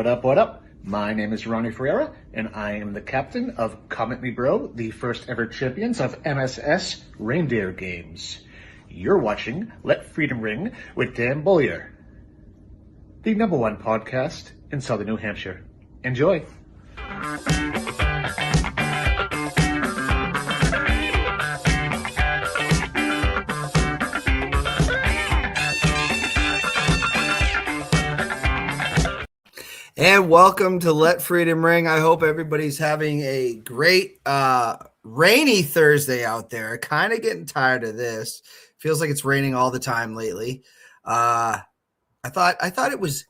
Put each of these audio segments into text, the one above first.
What up, what up? My name is Ronnie Ferreira, and I am the captain of Comment Me Bro, the first ever champions of MSS Reindeer Games. You're watching Let Freedom Ring with Dan Bollier, the #1 podcast in Southern New Hampshire. Enjoy. And welcome to Let Freedom Ring. I hope everybody's having a great rainy Thursday out there. Kind of getting tired of this. Feels like it's raining all the time lately. I thought it was,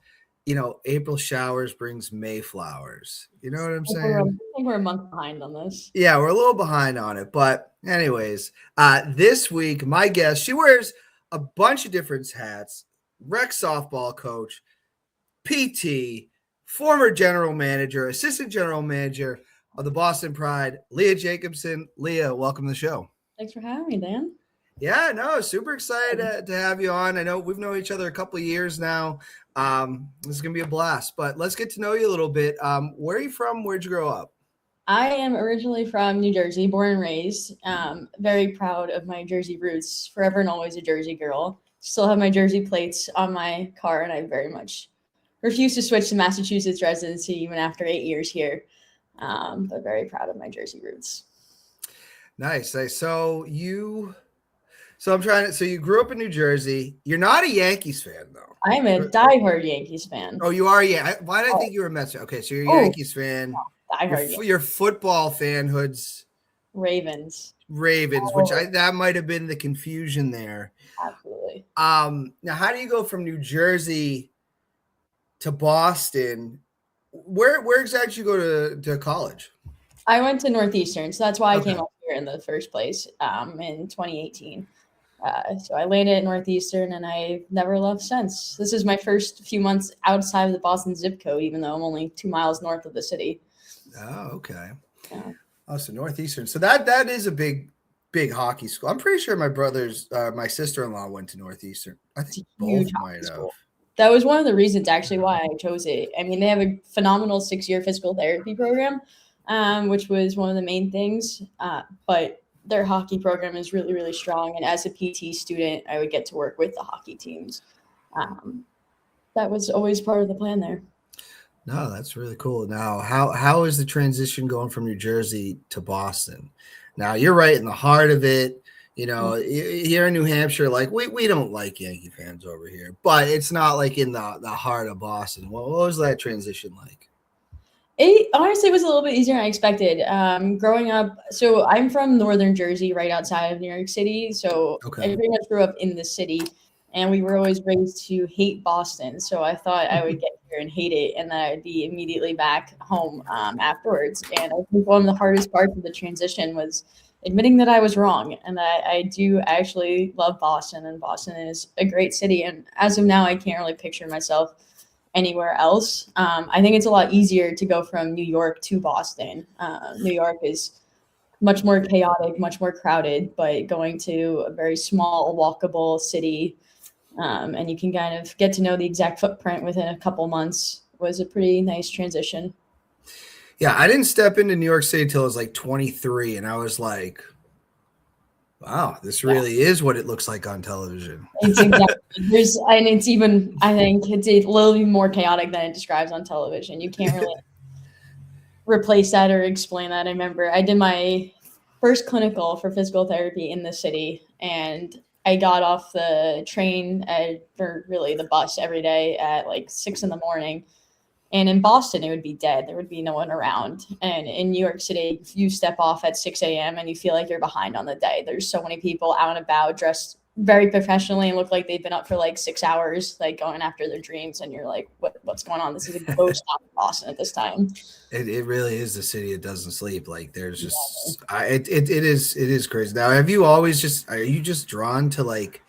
April showers brings May flowers. You know what I'm saying? I think we're a month behind on this. Yeah, we're a little behind on it. But anyways, this week, my guest, she wears a bunch of different hats. Rec softball coach, PT, former general manager, assistant general manager of the Boston Pride, Leah Jacobson. Leah, welcome to the show. Thanks for having me, Dan. Yeah, no, super excited to have you on. I know we've known each other a couple of years now. This is going to be a blast, but let's get to know you a little bit. Where are you from? Where'd you grow up? I am originally from New Jersey, born and raised. Very proud of my Jersey roots. Forever and always a Jersey girl. Still have my Jersey plates on my car, and I very much refuse to switch to Massachusetts residency even after 8 years here. But very proud of my Jersey roots. Nice. So you grew up in New Jersey. You're not a Yankees fan, though. I'm a diehard Yankees fan. Oh, you are? Yeah. Why did I think you were a Mets fan? Okay, so you're a Yankees fan. No, diehard your football fanhood's Ravens, which that might have been the confusion there. Absolutely. Now, how do you go from New Jersey to Boston? Where exactly did you go to college? I went to Northeastern, so that's why I came up here in the first place in 2018. So I landed at Northeastern, and I've never left since. This is my first few months outside of the Boston zip code, even though I'm only 2 miles north of the city. Oh, okay. Yeah. Oh, so Northeastern. So that is a big hockey school. I'm pretty sure my sister-in-law went to Northeastern. I think both might have. That was one of the reasons actually why I chose it. I mean, they have a phenomenal 6-year physical therapy program, which was one of the main things. But their hockey program is really, really strong. And as a PT student, I would get to work with the hockey teams. That was always part of the plan there. No, that's really cool. Now, how is the transition going from New Jersey to Boston? Now, you're right in the heart of it. Here in New Hampshire, like we don't like Yankee fans over here, but it's not like in the heart of Boston. What was that transition like? It honestly was a little bit easier than I expected. Growing up, so I'm from northern Jersey, right outside of New York City. So I pretty much grew up in the city, and we were always raised to hate Boston. So I thought I would get here and hate it, and then I'd be immediately back home afterwards. And I think one of the hardest parts of the transition was admitting that I was wrong, and that I do actually love Boston, and Boston is a great city. And as of now, I can't really picture myself anywhere else. I think it's a lot easier to go from New York to Boston. New York is much more chaotic, much more crowded, but going to a very small, walkable city, and you can kind of get to know the exact footprint within a couple months was a pretty nice transition. Yeah, I didn't step into New York City until I was like 23, and I was like, wow, this really is what it looks like on television. It's exactly. I think it's a little bit more chaotic than it describes on television. You can't really replace that or explain that. I remember I did my first clinical for physical therapy in the city, and I got off the train or really the bus every day at like 6 a.m. And in Boston, it would be dead. There would be no one around. And in New York City, if you step off at 6 a.m. and you feel like you're behind on the day, there's so many people out and about dressed very professionally and look like they've been up for like 6 hours, like going after their dreams. And you're like, what's going on? This is a ghost town in Boston at this time. It really is the city that doesn't sleep. Like there's just, it is crazy. Now, are you just drawn to like,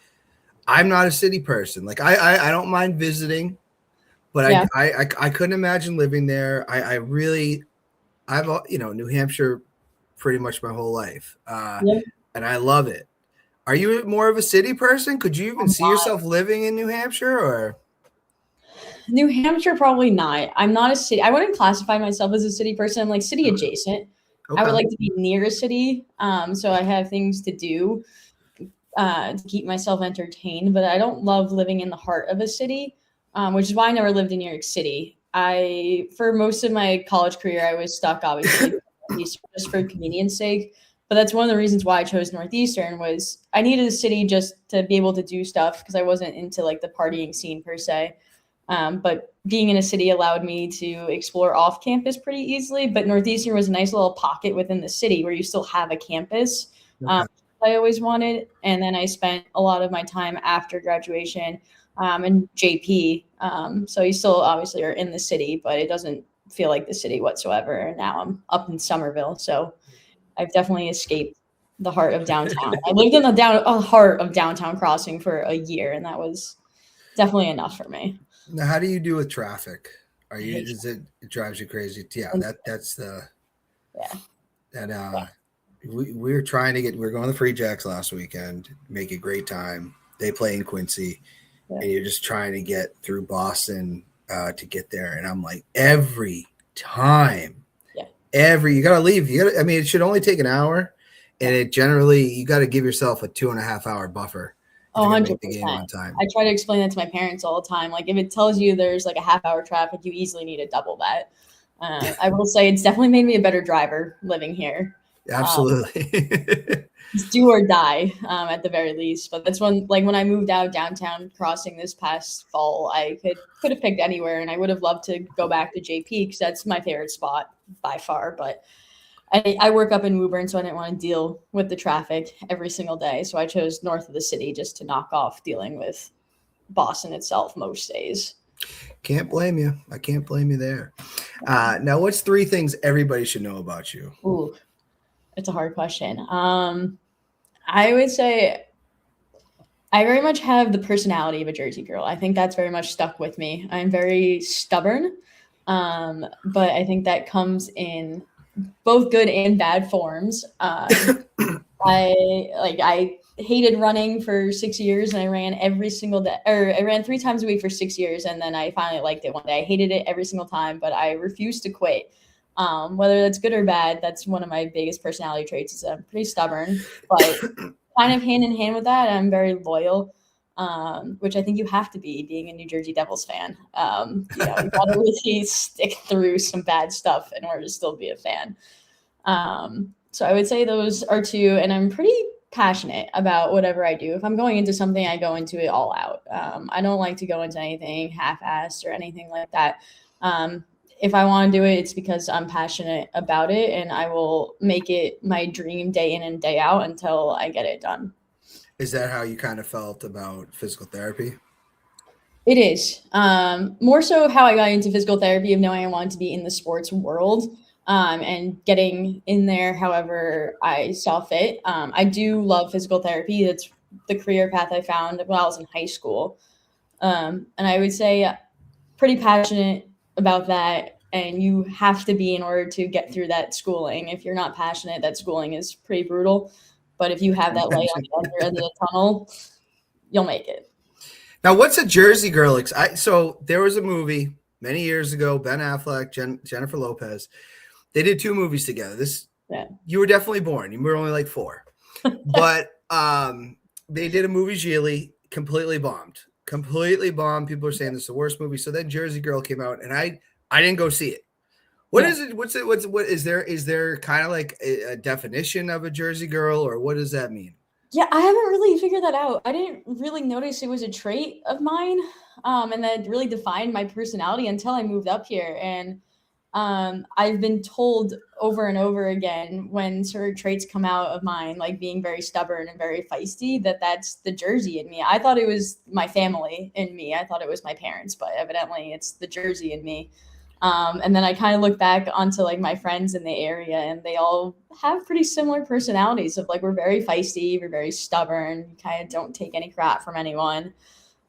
I'm not a city person. Like I don't mind visiting. But I couldn't imagine living there. I've New Hampshire pretty much my whole life, and I love it. Are you more of a city person? Could you even see yourself living in New Hampshire, or? New Hampshire, probably not. I'm not a city. I wouldn't classify myself as a city person. I'm like city adjacent. Okay. I would like to be near a city, so I have things to do to keep myself entertained. But I don't love living in the heart of a city, which is why I never lived in New York City. For most of my college career, I was stuck, obviously, just for convenience sake. But that's one of the reasons why I chose Northeastern was I needed a city just to be able to do stuff because I wasn't into like the partying scene per se. But being in a city allowed me to explore off campus pretty easily. But Northeastern was a nice little pocket within the city where you still have a campus. Okay. I always wanted. And then I spent a lot of my time after graduation in JP. So you still obviously are in the city, but it doesn't feel like the city whatsoever. And now I'm up in Somerville. So I've definitely escaped the heart of downtown. I lived in the heart of downtown Crossing for a year, and that was definitely enough for me. Now, how do you do with traffic? It drives you crazy? Yeah, that's the we're trying to we're going to the Free Jacks last weekend, make a great time. They play in Quincy, and you're just trying to get through Boston to get there. And I'm like, every time, you got to leave. It should only take an hour, and it generally, you got to give yourself a 2.5 hour buffer. 100%. The game on time. I try to explain that to my parents all the time. Like if it tells you there's like a half-hour traffic, you easily need to double that. I will say it's definitely made me a better driver living here. Absolutely. It's do or die at the very least. But that's when I moved out downtown Crossing this past fall, I could have picked anywhere, and I would have loved to go back to JP because that's my favorite spot by far. But I work up in Woburn, so I didn't want to deal with the traffic every single day. So I chose north of the city just to knock off dealing with Boston itself most days. Can't blame you. I can't blame you there. Now, what's 3 things everybody should know about you? Ooh, it's a hard question. I would say I very much have the personality of a Jersey girl. I think that's very much stuck with me. I'm very stubborn, but I think that comes in both good and bad forms. I hated running for 6 years, and I ran every single day, or I ran 3 times a week for 6 years. And then I finally liked it one day. I hated it every single time, but I refused to quit. Whether that's good or bad, that's one of my biggest personality traits is I'm pretty stubborn, but kind of hand in hand with that, I'm very loyal. Which I think you have to be being a New Jersey Devils fan. You got to really stick through some bad stuff in order to still be a fan. So I would say those are 2, and I'm pretty passionate about whatever I do. If I'm going into something, I go into it all out. I don't like to go into anything half-assed or anything like that. If I want to do it, it's because I'm passionate about it, and I will make it my dream day in and day out until I get it done. Is that how you kind of felt about physical therapy? It is. More so how I got into physical therapy of knowing I wanted to be in the sports world and getting in there however I saw fit. I do love physical therapy. That's the career path I found when I was in high school. And I would say pretty passionate about that. And you have to be in order to get through that schooling. If you're not passionate, that schooling is pretty brutal. But if you have that light on the end of the tunnel, you'll make it. Now, what's a Jersey girl? So there was a movie many years ago, Ben Affleck, Jennifer Lopez. They did 2 movies together. You were definitely born. You were only like 4. But they did a movie, Geely, completely bombed. People are saying this is the worst movie. So then Jersey Girl came out, and I didn't go see it. What is it? What is there kind of like a definition of a Jersey girl, or what does that mean? Yeah, I haven't really figured that out. I didn't really notice it was a trait of mine, and that really defined my personality until I moved up here. And I've been told over and over again when certain traits come out of mine, like being very stubborn and very feisty, that's the Jersey in me. I thought it was my family in me. I thought it was my parents, but evidently it's the Jersey in me. And then I kind of look back onto like my friends in the area, and they all have pretty similar personalities of like, we're very feisty, we're very stubborn, kind of don't take any crap from anyone.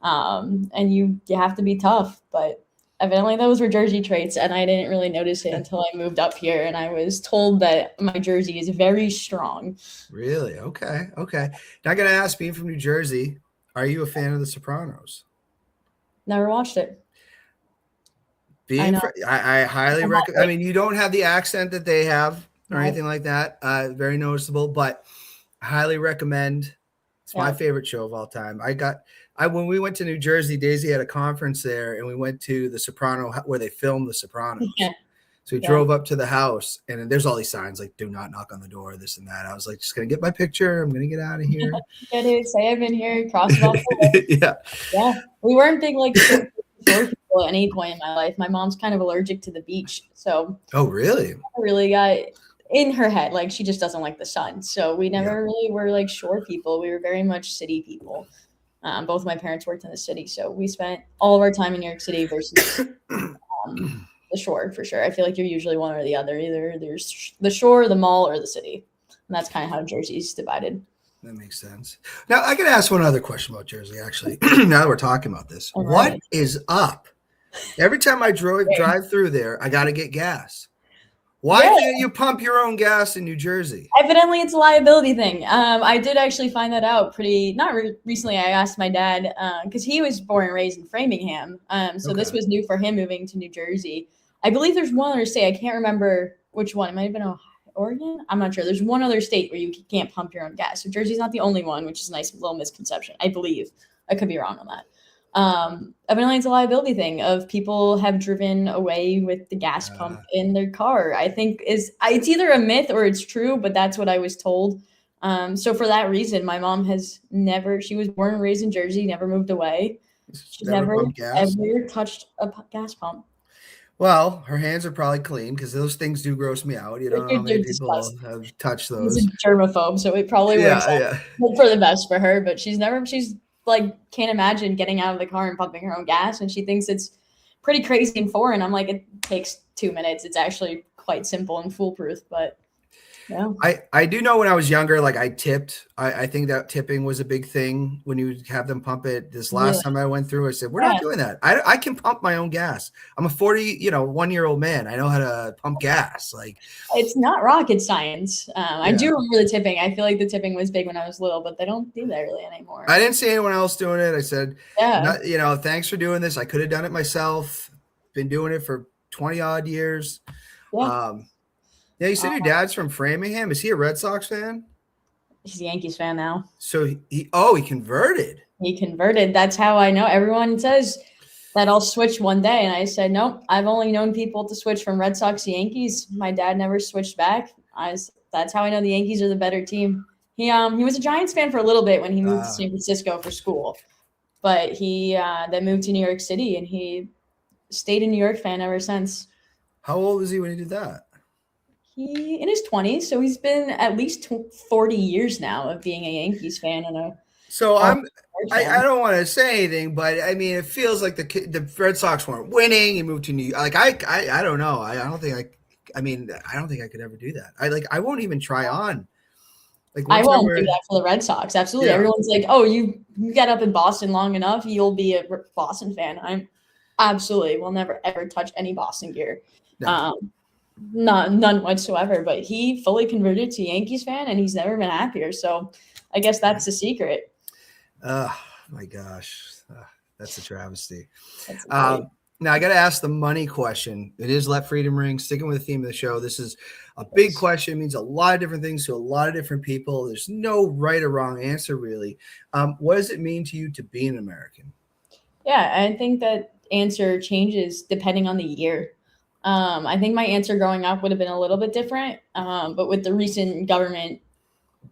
And you have to be tough, but evidently those were Jersey traits, and I didn't really notice it until I moved up here, and I was told that my Jersey is very strong. Really? Okay. Now I got to ask, being from New Jersey, are you a fan of The Sopranos? Never watched it. I highly recommend. I mean, you don't have the accent that they have or anything like that. Very noticeable, but I highly recommend. It's my favorite show of all time. When we went to New Jersey, Daisy had a conference there, and we went to the Soprano where they filmed The Sopranos. Yeah. So we drove up to the house, and there's all these signs like "Do not knock on the door," this and that. I was like, just gonna get my picture. I'm gonna get out of here. Get it? Say I've been here. Cross it off the list. Yeah. We weren't big like shore people at any point in my life. My mom's kind of allergic to the beach, so. Oh, really? I really got in her head like she just doesn't like the sun. So we never really were like shore people. We were very much city people. Both of my parents worked in the city, so we spent all of our time in New York City versus the shore for sure. I feel like you're usually one or the other. Either there's the shore, the mall, or the city. And that's kind of how Jersey's divided. That makes sense. Now, I can ask one other question about Jersey, actually, now that we're talking about this. Right. What is up? Every time I drive through there, I got to get gas. Why can't you pump your own gas in New Jersey? Evidently, it's a liability thing. I did actually find that out recently. I asked my dad because he was born and raised in Framingham. This was new for him moving to New Jersey. I believe there's one other state. I can't remember which one. It might have been Oregon. I'm not sure. There's one other state where you can't pump your own gas. So Jersey's not the only one, which is a nice little misconception. I believe. I could be wrong on that. Evidently it's a liability thing of people have driven away with the gas pump in their car. I think it's either a myth or it's true, but that's what I was told. So for that reason, my mom she was born and raised in Jersey, never moved away. She's never ever touched a gas pump. Well, her hands are probably clean because those things do gross me out. You don't know how many people have touched those. She's a germaphobe, so it probably works for the best for her, but she's like can't imagine getting out of the car and pumping her own gas, and she thinks it's pretty crazy and foreign. I'm like, it takes 2 minutes. It's actually quite simple and foolproof, but yeah. I do know when I was younger, like I tipped. I think that tipping was a big thing when you have them pump it. This last time I went through, I said, we're not doing that. I can pump my own gas. I'm a 1-year-old man. I know how to pump gas. Like it's not rocket science. I do remember the tipping. I feel like the tipping was big when I was little, but they don't do that really anymore. I didn't see anyone else doing it. I said, thanks for doing this. I could have done it myself. Been doing it for 20 odd years. Yeah. Yeah, you said your dad's from Framingham. Is he a Red Sox fan? He's a Yankees fan now. So he converted. He converted. That's how I know. Everyone says that I'll switch one day. And I said, nope, I've only known people to switch from Red Sox to Yankees. My dad never switched back. That's how I know the Yankees are the better team. He was a Giants fan for a little bit when he moved to San Francisco for school. But he then moved to New York City, and he stayed a New York fan ever since. How old was he when he did that? He in his 20s, so he's been at least 40 years now of being a Yankees fan. I don't want to say anything, but I mean, it feels like the Red Sox weren't winning. He moved to New York. Like I don't know. I don't think I could ever do that. I won't even try on. Like I won't do that for the Red Sox. Absolutely, everyone's like, "Oh, you get up in Boston long enough, you'll be a Boston fan." I'm absolutely will never ever touch any Boston gear. No. None whatsoever, but he fully converted to Yankees fan and he's never been happier. So I guess that's the secret. Oh my gosh. That's a travesty. Now I got to ask the money question. It is Let Freedom Ring, sticking with the theme of the show. This is a big question. It means a lot of different things to a lot of different people. There's no right or wrong answer really. What does it mean to you to be an American? Yeah, I think that answer changes depending on the year. I think my answer growing up would have been a little bit different, but with the recent government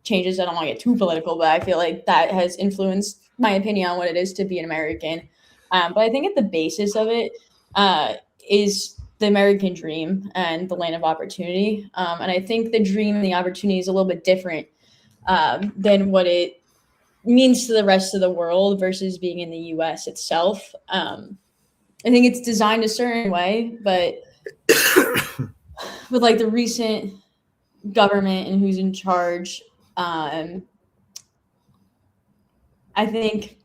changes, I don't want to get too political, but I feel like that has influenced my opinion on what it is to be an American. But I think at the basis of it is the American dream and the land of opportunity. And I think the dream and the opportunity is a little bit different than what it means to the rest of the world versus being in the U.S. itself. I think it's designed a certain way, but with like the recent government and who's in charge, I think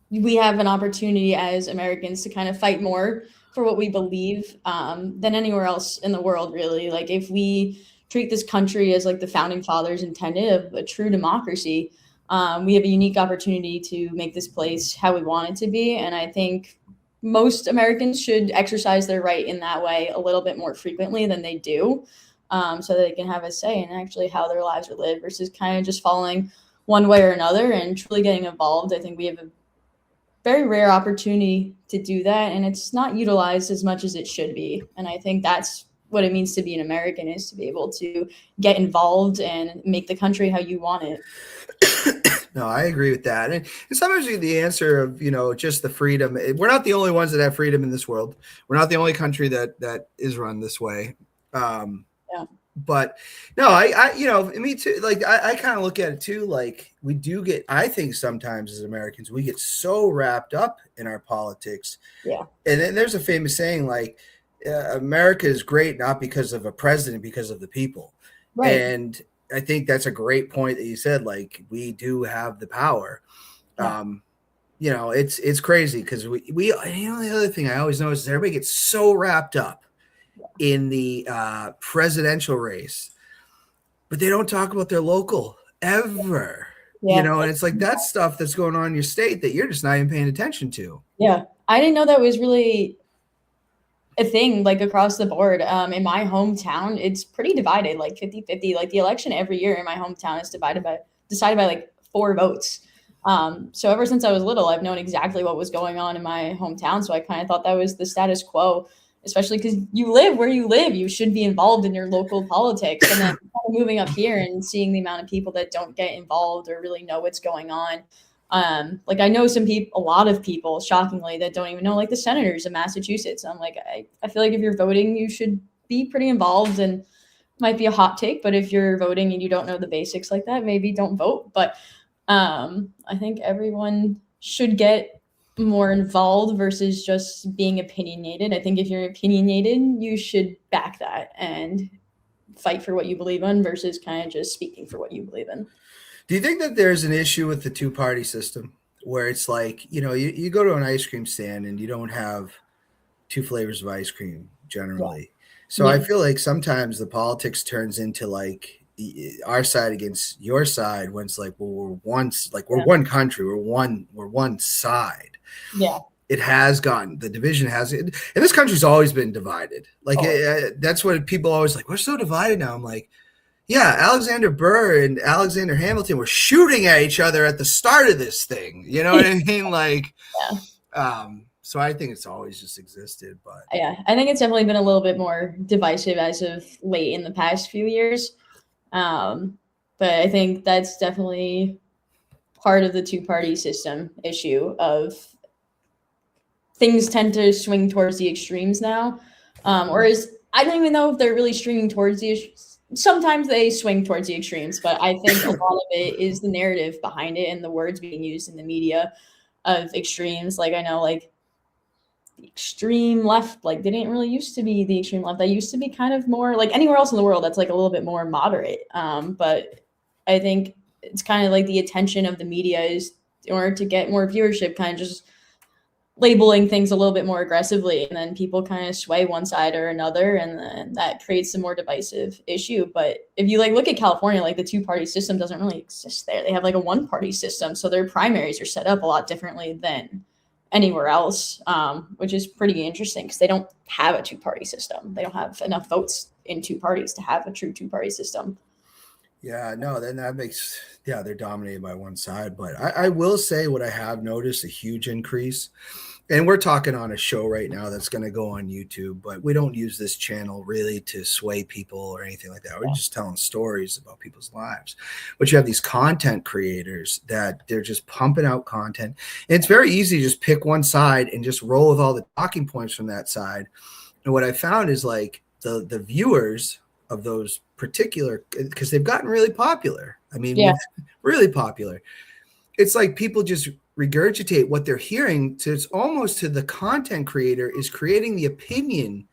we have an opportunity as Americans to kind of fight more for what we believe than anywhere else in the world, really. Like if we treat this country as like the founding fathers intended of a true democracy, we have a unique opportunity to make this place how we want it to be. And I think most Americans should exercise their right in that way a little bit more frequently than they do, so that they can have a say in actually how their lives are lived versus kind of just following one way or another and truly getting involved. I think we have a very rare opportunity to do that, and it's not utilized as much as it should be. And I think that's what it means to be an American, is to be able to get involved and make the country how you want it. No, I agree with that. And sometimes the answer of, just the freedom. We're not the only ones that have freedom in this world. We're not the only country that is run this way. Yeah. But no, me too. Like, I kind of look at it too. Like, we do get, I think sometimes as Americans, we get so wrapped up in our politics. Yeah. And then there's a famous saying, like, America is great not because of a president, because of the people. Right. And I think that's a great point that you said. Like, we do have the power. Yeah. It's crazy because we the other thing I always notice is everybody gets so wrapped up in the presidential race, but they don't talk about their local ever. Yeah. And it's like that stuff that's going on in your state that you're just not even paying attention to. Yeah, I didn't know that was really a thing, like, across the board. In my hometown, it's pretty divided, like 50-50. Like, the election every year in my hometown is decided by like 4 votes. So ever since I was little, I've known exactly what was going on in my hometown. So I kind of thought that was the status quo, especially because you live where you live. You should be involved in your local politics. And then kind of moving up here and seeing the amount of people that don't get involved or really know what's going on. Like, I know a lot of people, shockingly, that don't even know, like, the senators of Massachusetts. I'm like, I feel like if you're voting, you should be pretty involved. And might be a hot take, but if you're voting and you don't know the basics like that, maybe don't vote. But I think everyone should get more involved versus just being opinionated. I think if you're opinionated, you should back that and fight for what you believe in versus kind of just speaking for what you believe in. Do you think that there's an issue with the 2-party system where it's like, you go to an ice cream stand and you don't have 2 flavors of ice cream generally? Yeah. So I feel like sometimes the politics turns into like our side against your side when it's like, well, we're one country, we're one side. Yeah. It has gotten, the division has it. And this country's always been divided. Like, that's what people always like, we're so divided now. I'm like, yeah, Alexander Burr and Alexander Hamilton were shooting at each other at the start of this thing. You know what I mean? Like, so I think it's always just existed. But yeah, I think it's definitely been a little bit more divisive as of late in the past few years. But I think that's definitely part of the 2-party system issue of things tend to swing towards the extremes now. Or I don't even know if they're really swinging towards the sometimes they swing towards the extremes, but I think a lot of it is the narrative behind it and the words being used in the media of extremes. Like, I know, like, the extreme left, like, they didn't really used to be the extreme left. They used to be kind of more like anywhere else in the world that's like a little bit more moderate. But I think it's kind of like the attention of the media is, in order to get more viewership, kind of just labeling things a little bit more aggressively, and then people kind of sway one side or another, and then that creates a more divisive issue. But if you look at California, like, the 2-party system doesn't really exist there. They have like a 1-party system, so their primaries are set up a lot differently than anywhere else, which is pretty interesting because they don't have a 2-party system. They don't have enough votes in 2 parties to have a true 2-party system. Yeah, no, then that makes, they're dominated by one side. But I will say what I have noticed, a huge increase. And we're talking on a show right now that's going to go on YouTube, but we don't use this channel really to sway people or anything like that. We're just telling stories about people's lives. But you have these content creators that they're just pumping out content. And it's very easy to just pick one side and just roll with all the talking points from that side. And what I found is, like, the viewers of those particular, because they've gotten really popular. I mean, really popular. It's like people just regurgitate what they're hearing to, it's almost to the content creator is creating the opinion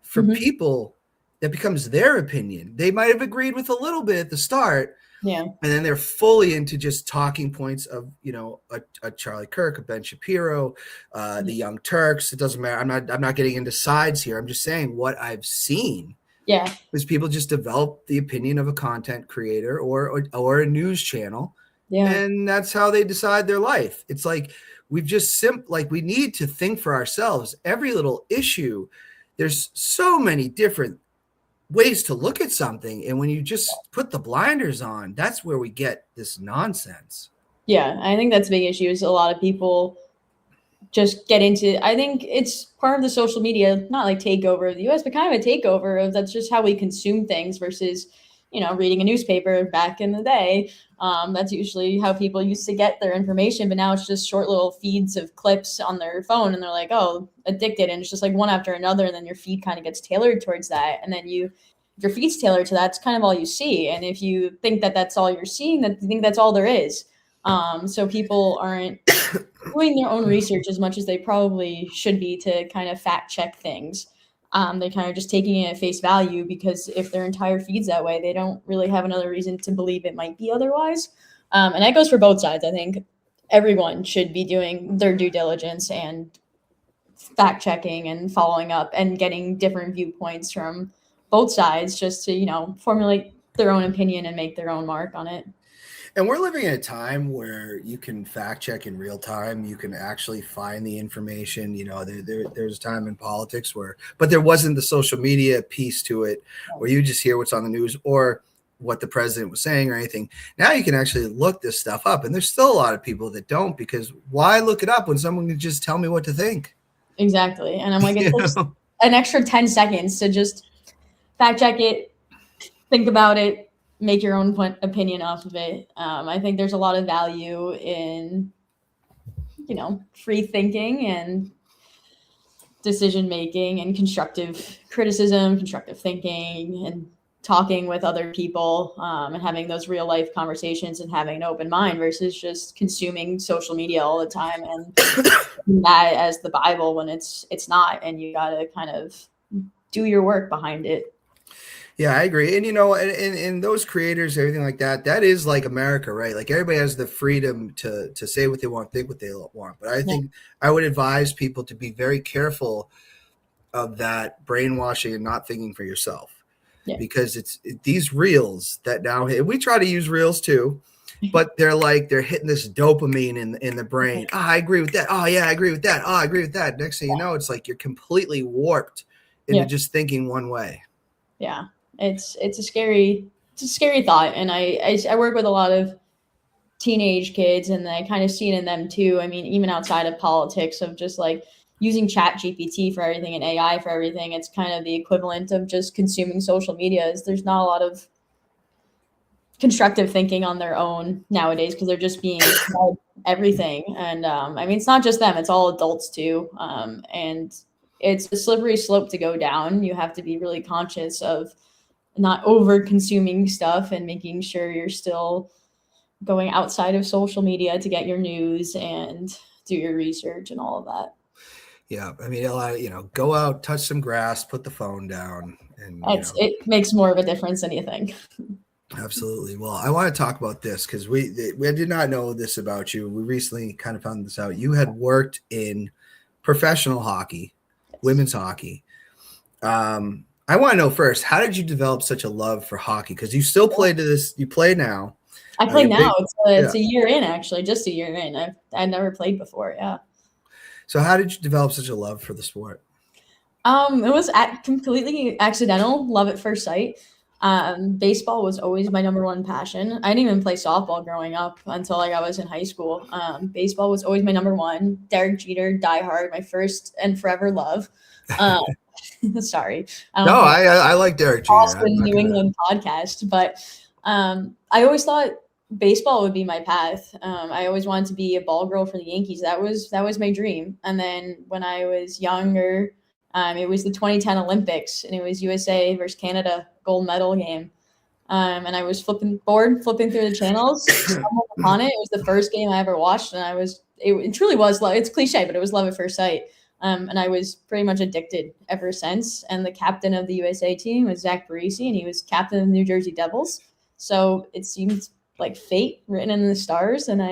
for people that becomes their opinion. They might have agreed with a little bit at the start. Yeah. And then they're fully into just talking points of, a Charlie Kirk, a Ben Shapiro, the Young Turks. It doesn't matter. I'm not getting into sides here. I'm just saying what I've seen. Yeah. Is people just develop the opinion of a content creator or a news channel. Yeah. And that's how they decide their life. It's like we've just we need to think for ourselves. Every little issue, there's so many different ways to look at something. And when you just put the blinders on, that's where we get this nonsense. Yeah, I think that's a big issue is a lot of people just get into, I think it's part of the social media, not like takeover of the US, but kind of a takeover of that's just how we consume things versus, reading a newspaper back in the day. That's usually how people used to get their information, but now it's just short little feeds of clips on their phone and they're like, oh, addicted. And it's just like one after another. And then your feed kind of gets tailored towards that. And then if your feed's tailored to that, it's kind of all you see. And if you think that that's all you're seeing, that you think that's all there is. So people aren't doing their own research as much as they probably should be to kind of fact check things. They're kind of just taking it at face value because if their entire feed's that way, they don't really have another reason to believe it might be otherwise. And that goes for both sides. I think everyone should be doing their due diligence and fact checking and following up and getting different viewpoints from both sides just to, formulate their own opinion and make their own mark on it. And we're living in a time where you can fact check in real time. You can actually find the information. There's a time in politics but there wasn't the social media piece to it where you just hear what's on the news or what the president was saying or anything. Now you can actually look this stuff up. And there's still a lot of people that don't, because why look it up when someone can just tell me what to think? Exactly. And I'm like, it takes an extra 10 seconds to just fact check it, think about it, make your own opinion off of it. I think there's a lot of value in, free thinking and decision making and constructive criticism, constructive thinking, and talking with other people and having those real life conversations and having an open mind versus just consuming social media all the time and that as the Bible when it's not, and you got to kind of do your work behind it. Yeah, I agree. And, and those creators, everything like that, that is like America, right? Like everybody has the freedom to say what they want, think what they want. But I think I would advise people to be very careful of that brainwashing and not thinking for yourself. Yeah. Because it's these reels that now we try to use reels too, but they're hitting this dopamine in the brain. Oh, I agree with that. Oh yeah, I agree with that. Oh, I agree with that. Next thing you know, it's like you're completely warped into just thinking one way. Yeah. It's a scary thought. And I work with a lot of teenage kids and I kind of see it in them too. I mean, even outside of politics of just like using ChatGPT for everything and AI for everything, it's kind of the equivalent of just consuming social media. There's not a lot of constructive thinking on their own nowadays because they're just being fed everything. And I mean, it's not just them, it's all adults too. And it's a slippery slope to go down. You have to be really conscious of not over consuming stuff and making sure you're still going outside of social media to get your news and do your research and all of that. Yeah. I mean, go out, touch some grass, put the phone down. And it makes more of a difference than you think. Absolutely. Well, I want to talk about this because we did not know this about you. We recently kind of found this out. You had worked in professional hockey, women's hockey. I want to know first, how did you develop such a love for hockey? Because you still play you play now. I play now. It's a year in, actually, just a year in. I'd never played before. Yeah. So how did you develop such a love for the sport? It was completely accidental. Love at first sight. Baseball was always my number one passion. I didn't even play softball growing up until I was in high school. Baseball was always my number one. Derek Jeter, diehard, my first and forever love. Sorry. I like Derek Jeter. Austin New England podcast, but I always thought baseball would be my path. I always wanted to be a ball girl for the Yankees. That was my dream. And then when I was younger, it was the 2010 Olympics, and it was USA versus Canada gold medal game. And I was flipping through the channels, stumbled upon it. It was the first game I ever watched, and it truly was love. It's cliche, but it was love at first sight. And I was pretty much addicted ever since. And the captain of the USA team was Zach Parise, and he was captain of the New Jersey Devils. So it seemed like fate written in the stars. And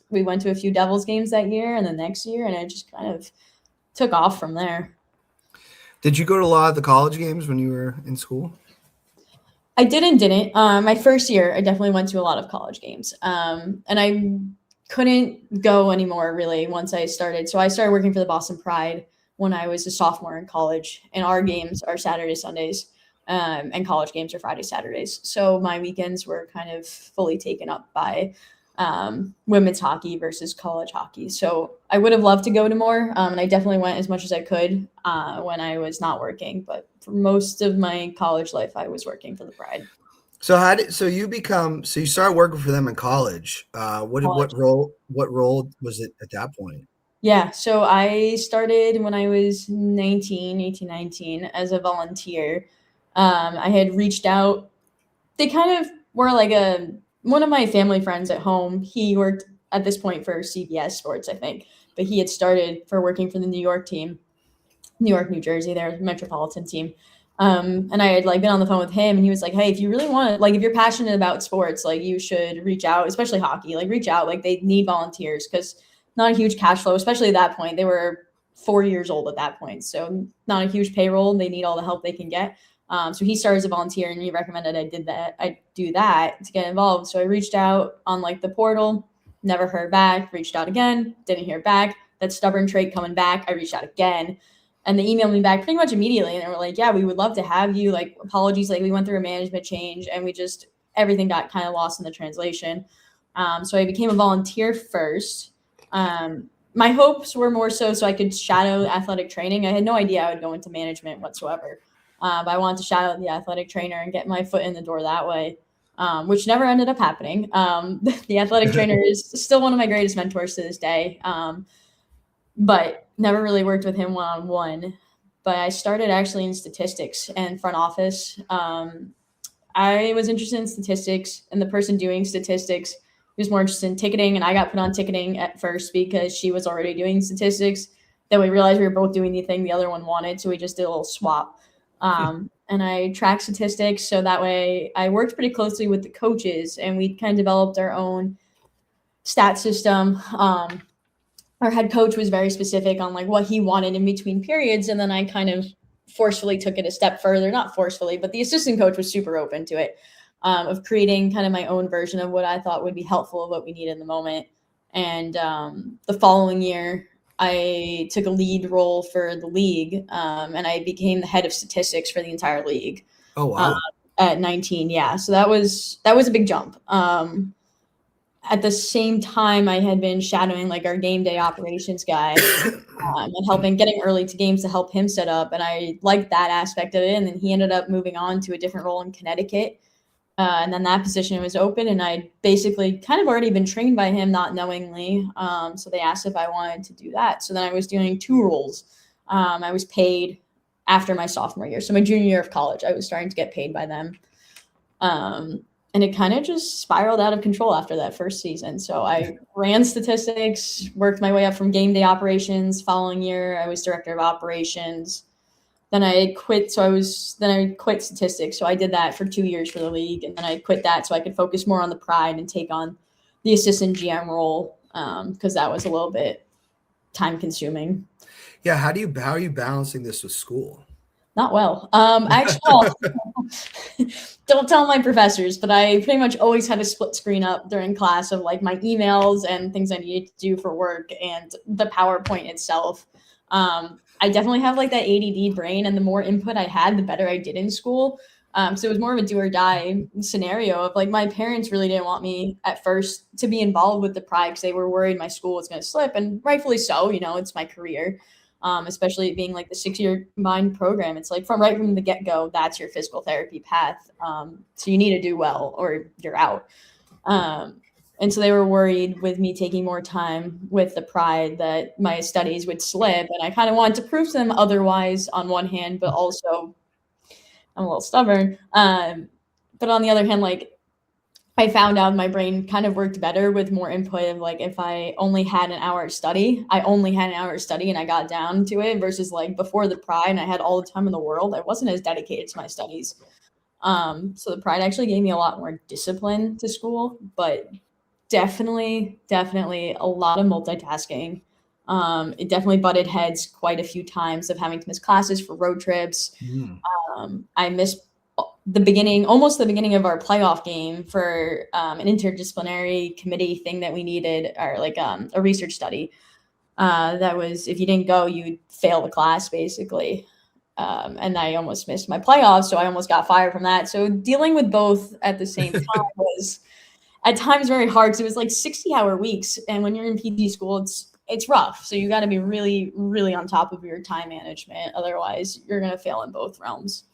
we went to a few Devils games that year and the next year, and it just kind of took off from there. Did you go to a lot of the college games when you were in school? I didn't. My first year, I definitely went to a lot of college games. And I couldn't go anymore really once I started. So I started working for the Boston Pride when I was a sophomore in college, and our games are Saturday, Sundays, and college games are Friday, Saturdays. So my weekends were kind of fully taken up by women's hockey versus college hockey. So I would have loved to go to more, and I definitely went as much as I could when I was not working. But for most of my college life, I was working for the Pride. So you started working for them in college. What role was it at that point? Yeah, so I started when I was 18, 19 as a volunteer. I had reached out. They kind of were like one of my family friends at home. He worked at this point for CBS Sports, I think, but he had started for working for the New York team, New York, New Jersey, their metropolitan team. And I had like been on the phone with him, and he was like, "Hey, if you really want, like, if you're passionate about sports, like, you should reach out, especially hockey. Like, reach out. Like, they need volunteers because not a huge cash flow, especially at that point. They were 4 years old at that point, so not a huge payroll. They need all the help they can get. So he started as a volunteer, and he recommended I do that to get involved. So I reached out on like the portal, never heard back. Reached out again, didn't hear back. That stubborn trait coming back. I reached out again. And they emailed me back pretty much immediately. And they were like, yeah, we would love to have you. Like, apologies. Like, we went through a management change and everything got kind of lost in the translation. So I became a volunteer first. My hopes were more so I could shadow athletic training. I had no idea I would go into management whatsoever. But I wanted to shadow the athletic trainer and get my foot in the door that way, which never ended up happening. The athletic trainer is still one of my greatest mentors to this day. But never really worked with him one-on-one. But I started actually in statistics and front office. I was interested in statistics, and the person doing statistics was more interested in ticketing, and I got put on ticketing at first because she was already doing statistics. Then we realized we were both doing the thing the other one wanted, so we just did a little swap. And I tracked statistics, so that way I worked pretty closely with the coaches, and we kind of developed our own stat system. Our head coach was very specific on like what he wanted in between periods. And then I kind of forcefully took it a step further, not forcefully, but the assistant coach was super open to it, of creating kind of my own version of what I thought would be helpful of what we need in the moment. And the following year, I took a lead role for the league, and I became the head of statistics for the entire league. Oh, wow. At 19. Yeah. So that was a big jump. At the same time, I had been shadowing like our game day operations guy and getting early to games to help him set up. And I liked that aspect of it. And then he ended up moving on to a different role in Connecticut. And then that position was open, and I'd basically kind of already been trained by him, not knowingly. So they asked if I wanted to do that. So then I was doing two roles. I was paid after my sophomore year. So my junior year of college, I was starting to get paid by them. And it kind of just spiraled out of control after that first season. So I ran statistics, worked my way up from game day operations. Following year, I was director of operations. Then I quit. Then I quit statistics. So I did that for 2 years for the league. And then I quit that so I could focus more on the Pride and take on the assistant GM role, because that was a little bit time consuming. Yeah. How are you balancing this with school? Not well. Actually, don't tell my professors, but I pretty much always had a split screen up during class of like my emails and things I needed to do for work and the PowerPoint itself. I definitely have like that ADD brain, and the more input I had, the better I did in school. So it was more of a do or die scenario of like my parents really didn't want me at first to be involved with the Pride because they were worried my school was going to slip, and rightfully so. It's my career. Especially being like the 6-year combined program. It's like from the get-go, that's your physical therapy path. So you need to do well or you're out. And so they were worried with me taking more time with the Pride that my studies would slip. And I kind of wanted to prove to them otherwise on one hand, but also I'm a little stubborn. But on the other hand, like I found out my brain kind of worked better with more input of like if I only had an hour of study, and I got down to it versus like before the Pride and I had all the time in the world. I wasn't as dedicated to my studies. So the Pride actually gave me a lot more discipline to school, but definitely a lot of multitasking. It definitely butted heads quite a few times of having to miss classes for road trips. I missed almost the beginning of our playoff game for an interdisciplinary committee thing that we needed, or like a research study. That was, if you didn't go, you'd fail the class basically. And I almost missed my playoffs, so I almost got fired from that. So dealing with both at the same time was at times very hard, because it was like 60-hour weeks, and when you're in PT school, it's rough. So you got to be really, really on top of your time management. Otherwise, you're going to fail in both realms.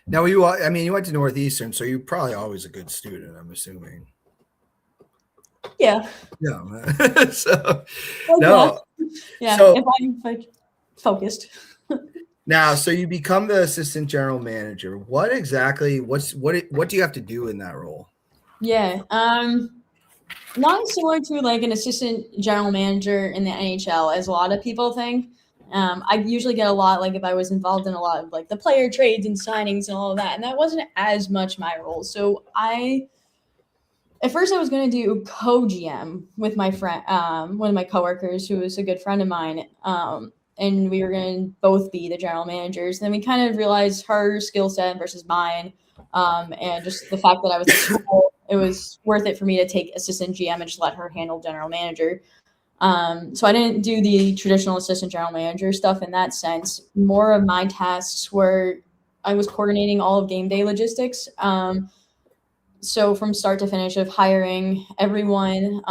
Now, you went to Northeastern, so you're probably always a good student, I'm assuming. Yeah. Yeah. So, well, no. Yeah. So, if I'm like focused. Now, so you become the assistant general manager. What exactly? What do you have to do in that role? Yeah. Not similar to like an assistant general manager in the NHL, as a lot of people think. I usually get a lot, like if I was involved in a lot of like the player trades and signings and all of that, and that wasn't as much my role. So at first I was going to do co-GM with my friend, one of my coworkers who was a good friend of mine. And we were going to both be the general managers. And then we kind of realized her skill set versus mine. And just the fact that I was at school, it was worth it for me to take assistant GM and just let her handle general manager. So I didn't do the traditional assistant general manager stuff in that sense. More of my tasks were, I was coordinating all of game day logistics. So from start to finish of hiring everyone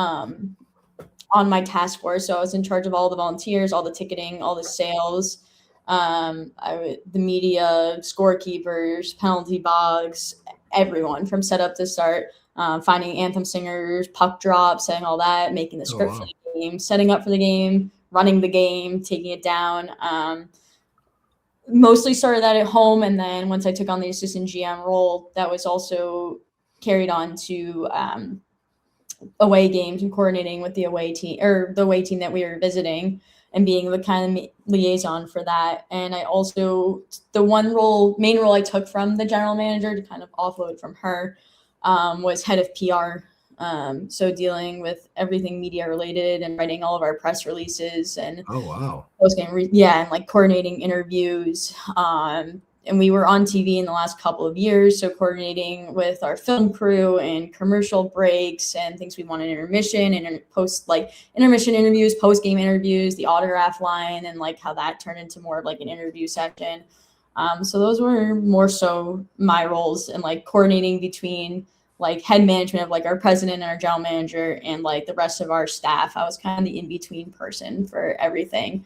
on my task force. So I was in charge of all the volunteers, all the ticketing, all the sales, the media, scorekeepers, penalty bogs, everyone from setup to start, finding anthem singers, puck drops, setting all that, making the script for the game, setting up for the game, running the game, taking it down. Mostly started that at home. And then once I took on the assistant GM role, that was also carried on to away games and coordinating with the away team, or the away team that we were visiting, and being the kind of liaison for that. And I also, the main role I took from the general manager to kind of offload from her was head of PR. So dealing with everything media related and writing all of our press releases and and like coordinating interviews. And we were on TV in the last couple of years, so coordinating with our film crew and commercial breaks and things we want in intermission and intermission interviews, post-game interviews, the autograph line, and like how that turned into more of like an interview section. So those were more so my roles, and like coordinating between like head management of like our president and our general manager and like the rest of our staff. I was kind of the in-between person for everything.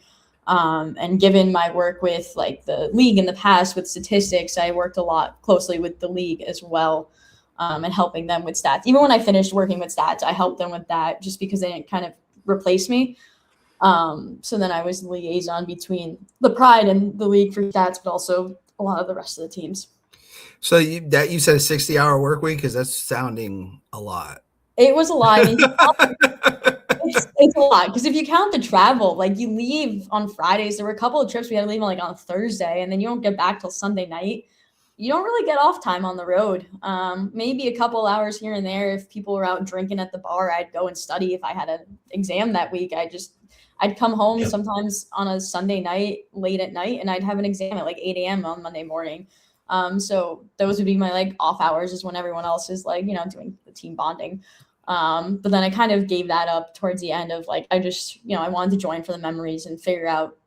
And given my work with like the league in the past with statistics, I worked a lot closely with the league as well, and helping them with stats. Even when I finished working with stats, I helped them with that just because they didn't kind of replace me. So then I was the liaison between the Pride and the league for stats, but also a lot of the rest of the teams. So you said a 60-hour work week, because that's sounding a lot. It was a lot. I mean, it's a lot, because if you count the travel, like you leave on Fridays. There were a couple of trips we had to leave on Thursday, and then you don't get back till Sunday night. You don't really get off time on the road. Maybe a couple hours here and there. If people were out drinking at the bar, I'd go and study. If I had an exam that week, I'd come home sometimes on a Sunday night, late at night, and I'd have an exam at like 8 a.m. on Monday morning. So those would be my like off hours, is when everyone else is like, doing the team bonding. But then I kind of gave that up towards the end of like, I just, I wanted to join for the memories and figure out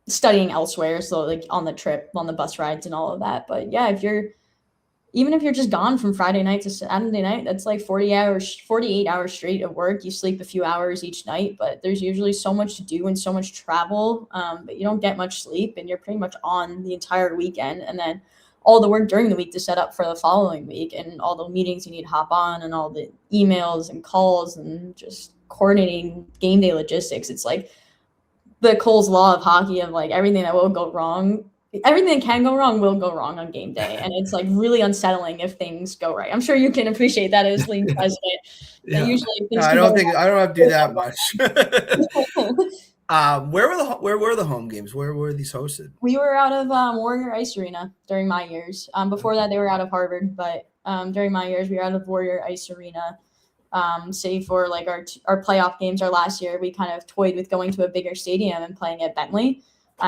studying elsewhere. So like on the trip, on the bus rides and all of that. But yeah, even if you're just gone from Friday night to Saturday night, that's like 48 hours straight of work. You sleep a few hours each night, but there's usually so much to do and so much travel, but you don't get much sleep, and you're pretty much on the entire weekend. And then all the work during the week to set up for the following week, and all the meetings you need to hop on, and all the emails and calls, and just coordinating game day logistics. It's like the Cole's law of hockey of like everything that will go wrong. Everything that can go wrong will go wrong on game day. And it's like really unsetting if things go right. I'm sure you can appreciate that as league president. Yeah. Usually I don't have to do that much. Where were the home games? Where were these hosted? We were out of Warrior Ice Arena during my years. Before that, they were out of Harvard, but during my years, we were out of Warrior Ice Arena. Save for like our playoff games, our last year, we kind of toyed with going to a bigger stadium and playing at Bentley.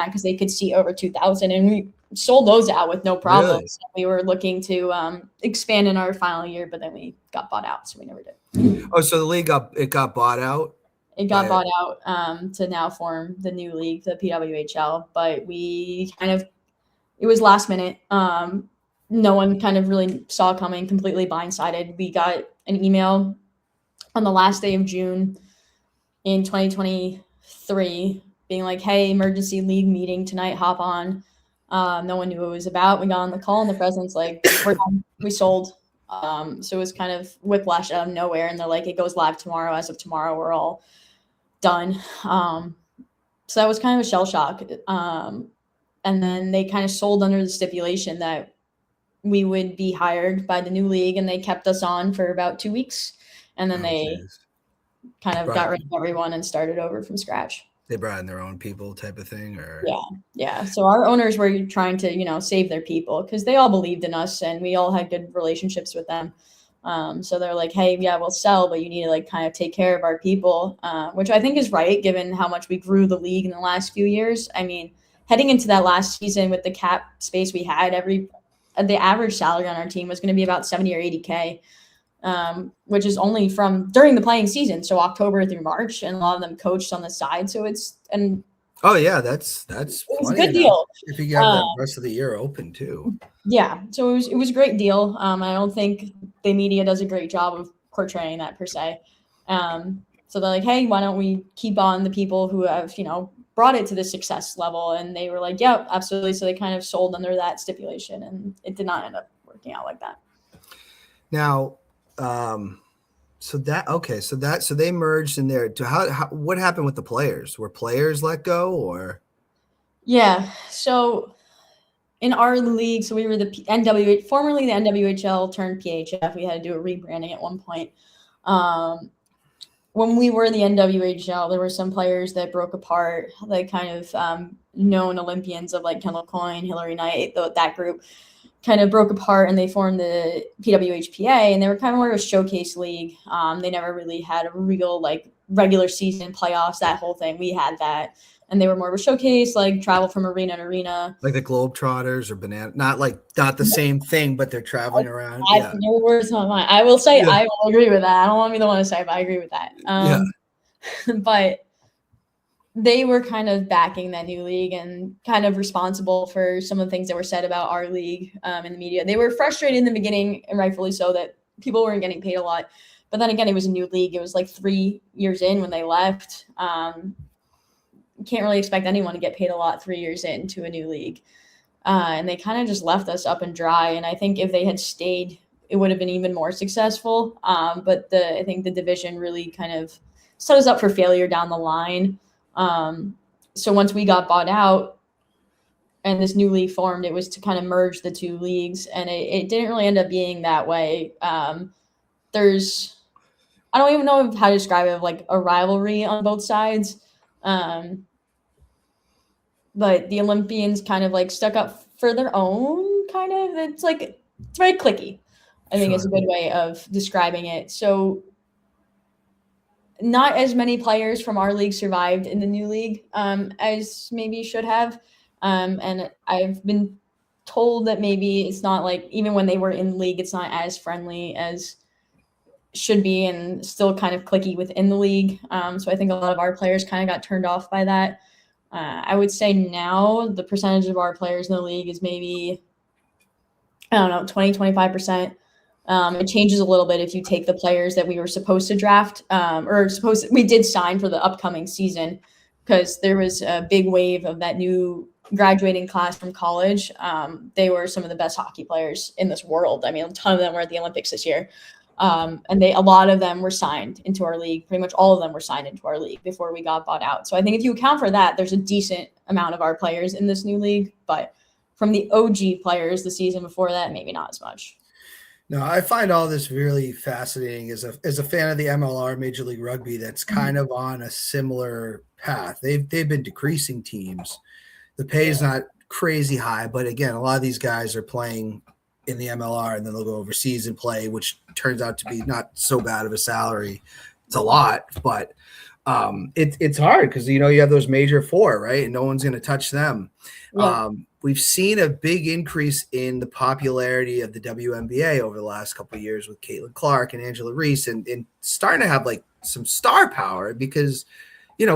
because they could see over 2,000, and we sold those out with no problem. Really? So we were looking to expand in our final year, but then we got bought out, so we never did. Oh, so the league got bought out? It got bought out to now form the new league, the PWHL, but we it was last minute. No one kind of really saw coming, completely blindsided. We got an email on the last day of June in 2023 being like, hey, emergency league meeting tonight, hop on. No one knew what it was about. We got on the call and the president's like, we're done. We sold. So it was kind of whiplash out of nowhere. And they're like, it goes live tomorrow. As of tomorrow, we're all done. So that was kind of a shell shock. And then they kind of sold under the stipulation that we would be hired by the new league, and they kept us on for about 2 weeks. And then they kind of got rid of everyone and started over from scratch. They brought in their own people type of thing, or yeah. So our owners were trying to, save their people because they all believed in us and we all had good relationships with them. So they're like, hey, yeah, we'll sell, but you need to kind of take care of our people, which I think is right, given how much we grew the league in the last few years. I mean, heading into that last season with the cap space we had, the average salary on our team was going to be about 70 or 80K, which is only from during the playing season. So October through March, and a lot of them coached on the side. So that's a good deal. If you have the rest of the year open too. Yeah. So it was a great deal. I don't think the media does a great job of portraying that per se. So they're like, hey, why don't we keep on the people who have, brought it to the success level? And they were like, yeah, absolutely. So they kind of sold under that stipulation, and it did not end up working out like that. Now, so they merged in there. What happened with the players? Were players let go, or? Yeah. So in our league, so we were the formerly the NWHL turned PHF. We had to do a rebranding at one point. When we were the NWHL, there were some players that broke apart, like kind of known Olympians of like Kendall Coyne, Hillary Knight, that group kind of broke apart, and they formed the PWHPA, and they were kind of more of a showcase league. They never really had a real regular season playoffs, that whole thing. We had that, and they were more of a showcase, like travel from arena to arena. Like the Globetrotters or Banana, not the same thing, but they're traveling around. No words on mine. I will say I will agree with that. I don't want to be the one to say it, but I agree with that. But they were kind of backing that new league and kind of responsible for some of the things that were said about our league in the media. They were frustrated in the beginning, and rightfully so, that people weren't getting paid a lot. But then again, it was a new league. It was like 3 years in when they left. You can't really expect anyone to get paid a lot 3 years into a new league. And they kind of just left us up and dry. And I think if they had stayed, it would have been even more successful. But I think the division really kind of set us up for failure down the line. So once we got bought out and this new league formed, it was to kind of merge the two leagues, and it didn't really end up being that way. I don't even know how to describe it, like a rivalry on both sides. But the Olympians kind of stuck up for their own kind of, it's very cliquey, I think is a good way of describing it. So not as many players from our league survived in the new league as maybe should have. And I've been told that maybe it's not even when they were in league, it's not as friendly as should be, and still kind of cliquey within the league. So I think a lot of our players kind of got turned off by that. I would say now the percentage of our players in the league is maybe, 20-25%. It changes a little bit if you take the players that we were supposed to draft, we did sign for the upcoming season, because there was a big wave of that new graduating class from college. They were some of the best hockey players in this world. I mean, a ton of them were at the Olympics this year. And a lot of them were signed into our league. Pretty much all of them were signed into our league before we got bought out. So I think if you account for that, there's a decent amount of our players in this new league. But from the OG players the season before that, maybe not as much. No, I find all this really fascinating as a fan of the MLR, Major League Rugby, that's kind of on a similar path. They've been decreasing teams. The pay is not crazy high, but again, a lot of these guys are playing in the MLR, and then they'll go overseas and play, which turns out to be not so bad of a salary. It's a lot, but It's hard because you have those major four, right? And no one's going to touch them. Yeah. We've seen a big increase in the popularity of the WNBA over the last couple of years with Caitlin Clark and Angela Reese, and starting to have like some star power because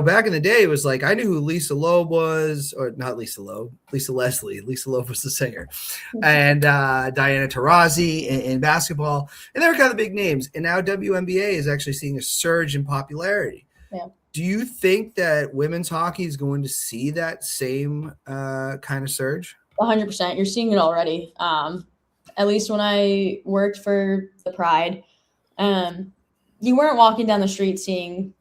back in the day, it was like I knew who Lisa Loeb was, or not Lisa Loeb, Lisa Leslie. Lisa Loeb was the singer, and Diana Taurasi in basketball, and they were kind of the big names. And now WNBA is actually seeing a surge in popularity. Yeah. Do you think that women's hockey is going to see that same kind of surge? 100%. You're seeing it already. At least when I worked for the Pride, you weren't walking down the street seeing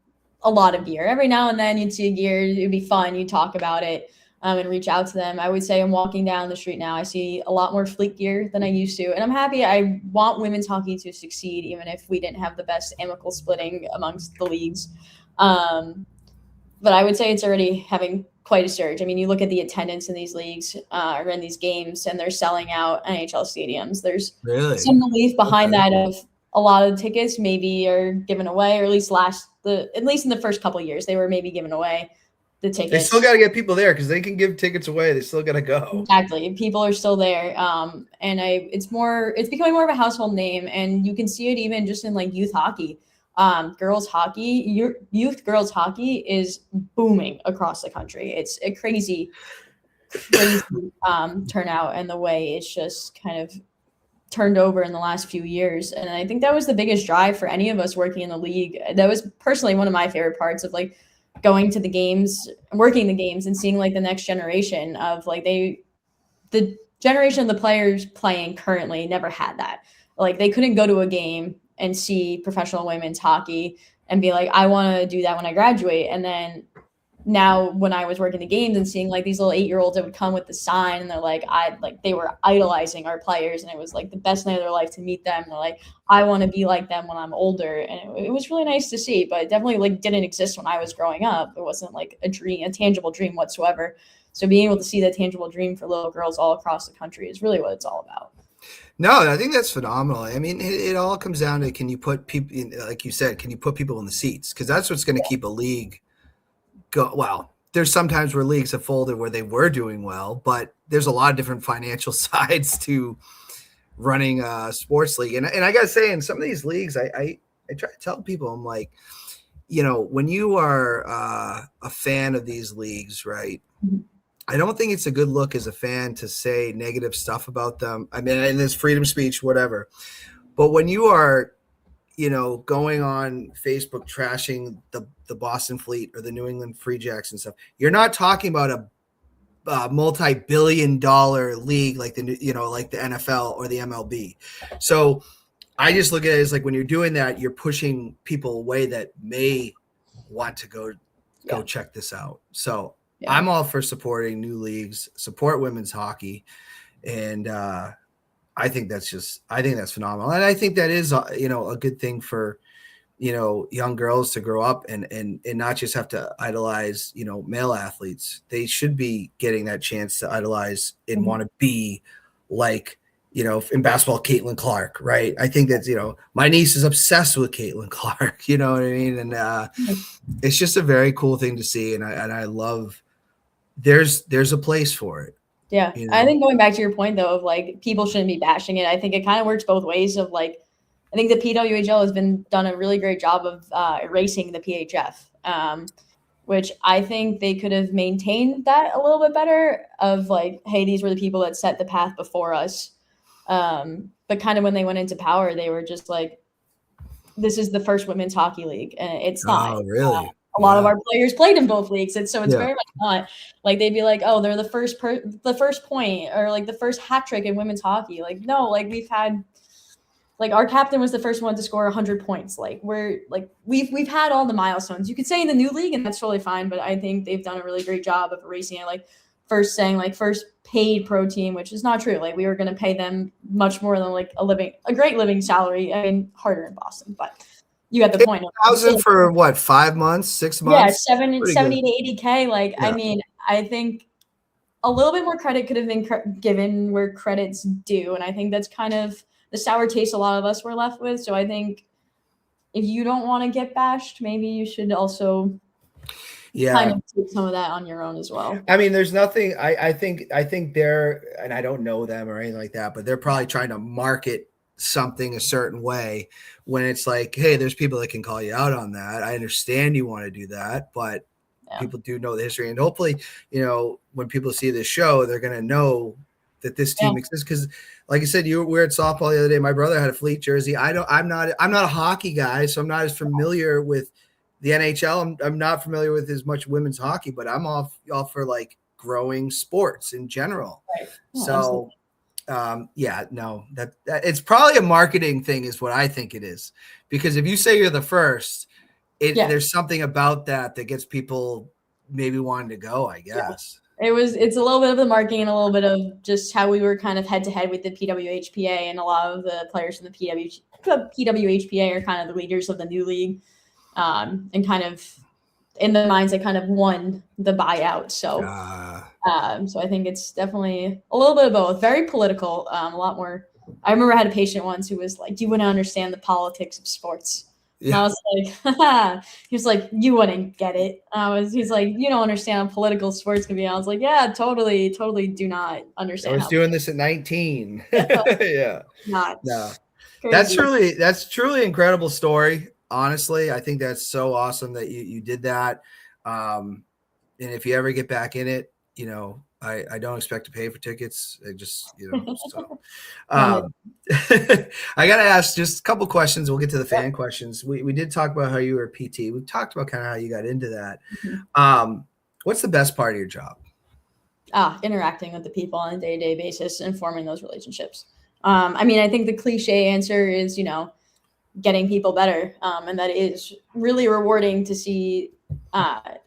a lot of gear. Every now and then you'd see a gear. It'd be fun. You'd talk about it and reach out to them. I would say I'm walking down the street now. I see a lot more fleet gear than I used to. And I'm happy. I want women's hockey to succeed, even if we didn't have the best amicable splitting amongst the leagues. But I would say it's already having quite a surge. I mean, you look at the attendance in these leagues or in these games, and they're selling out NHL stadiums. There's some belief behind that of a lot of tickets maybe are given away, or at least in the first couple of years, they were maybe given away the tickets. They still got to get people there because they can give tickets away. They still got to go. Exactly. People are still there. And it's becoming more of a household name, and you can see it even just in like youth hockey. Girls hockey, youth girls hockey is booming across the country. It's a crazy turnout, and the way it's just kind of turned over in the last few years. And I think that was the biggest drive for any of us working in the league. That was personally one of my favorite parts of like going to the games, working the games, and seeing like the next generation of like the generation of the players playing currently never had that. Like they couldn't go to a game and see professional women's hockey and be like, I want to do that when I graduate. And then now when I was working the games and seeing like these little 8-year-olds that would come with the sign, and they're like, they were idolizing our players, and it was like the best night of their life to meet them. And they're like, I want to be like them when I'm older. And it was really nice to see, but it definitely like didn't exist when I was growing up. It wasn't like a tangible dream whatsoever. So being able to see that tangible dream for little girls all across the country is really what it's all about. No, I think that's phenomenal. I mean, it all comes down to, can you put people, like you said, can you put people in the seats? Because that's what's going to keep a league go. Well, there's sometimes where leagues have folded where they were doing well, but there's a lot of different financial sides to running a sports league. And I got to say, in some of these leagues, I try to tell people, I'm like, when you are a fan of these leagues, right? Mm-hmm. I don't think it's a good look as a fan to say negative stuff about them. I mean, and there's freedom of speech, whatever. But when you are, going on Facebook trashing the Boston Fleet or the New England Free Jacks and stuff, you're not talking about a multi-billion-dollar league like the NFL or the MLB. So I just look at it as like when you're doing that, you're pushing people away that may want to go check this out. So. Yeah. I'm all for supporting new leagues, support women's hockey. And I think that's phenomenal. And I think that is, a good thing for, young girls to grow up and not just have to idolize, male athletes. They should be getting that chance to idolize and want to be like, in basketball, Caitlin Clark, right? I think that's, my niece is obsessed with Caitlin Clark, you know what I mean? And it's just a very cool thing to see. And I love, there's a place for it. Yeah. I think going back to your point though, of like, people shouldn't be bashing it. I think it kind of works both ways of like, I think the PWHL has done a really great job of erasing the PHF, which I think they could have maintained that a little bit better of like, hey, these were the people that set the path before us. But kind of when they went into power, they were just like, this is the first women's hockey league. And it's not. Oh, really? A lot of our players played in both leagues. And so it's very much not like they'd be like, oh, they're the first point or like the first hat trick in women's hockey. Like, no, like we've had, like our captain was the first one to score 100 points. Like we've had all the milestones. You could say in the new league, and that's totally fine. But I think they've done a really great job of erasing it. Like first paid pro team, which is not true. Like we were going to pay them much more than like a great living salary. I mean, harder in Boston, but you got the point. 1,000 for what, 5 months, 6 months? Yeah, 70 to 80K. Like, yeah. I mean, I think a little bit more credit could have been given where credit's due. And I think that's kind of the sour taste a lot of us were left with. So I think if you don't want to get bashed, maybe you should also Yeah. kind of take some of that on your own as well. I mean, there's nothing. I think they're, and I don't know them or anything like that, but they're probably trying to market something a certain way when it's like, hey, there's people that can call you out on that. I understand you want to do that, but people do know the history, and hopefully, when people see this show, they're going to know that this team exists. Because, like I said, we were at softball the other day. My brother had a Fleet jersey. I'm not a hockey guy, so I'm not as familiar with the NHL. I'm not familiar with as much women's hockey, but I'm all for like growing sports in general. Right. So, that it's probably a marketing thing, is what I think it is. Because if you say you're the first, there's something about that gets people maybe wanting to go, I guess. Yeah. It's a little bit of the marketing and a little bit of just how we were kind of head to head with the PWHPA, and a lot of the players from the PWHPA are kind of the leaders of the new league, and kind of in the minds that kind of won the buyout. So, so I think it's definitely a little bit of both. Very political, a lot more. I remember I had a patient once who was like, "Do you want to understand the politics of sports?" And I was like, he was like, "You wouldn't get it." He's like, "You don't understand how political sports can be." I was like, "Yeah, totally do not understand." I was doing this at 19. No. That's truly incredible story. Honestly, I think that's so awesome that you did that. And if you ever get back in it, I don't expect to pay for tickets. I just, so I got to ask just a couple questions. We'll get to the fan questions. We did talk about how you were a PT. We've talked about kind of how you got into that. Mm-hmm. What's the best part of your job? Interacting with the people on a day-to-day basis and forming those relationships. I mean, I think the cliche answer is, getting people better. And that is really rewarding to see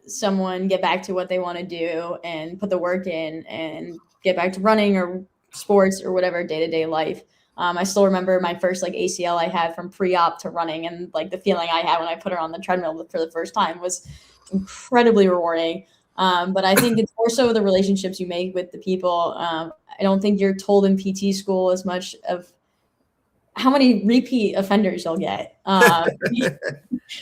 someone get back to what they want to do and put the work in and get back to running or sports or whatever day-to-day life. I still remember my first ACL I had from pre-op to running, and the feeling I had when I put her on the treadmill for the first time was incredibly rewarding. But I think it's more so the relationships you make with the people. I don't think you're told in PT school as much of how many repeat offenders you'll get.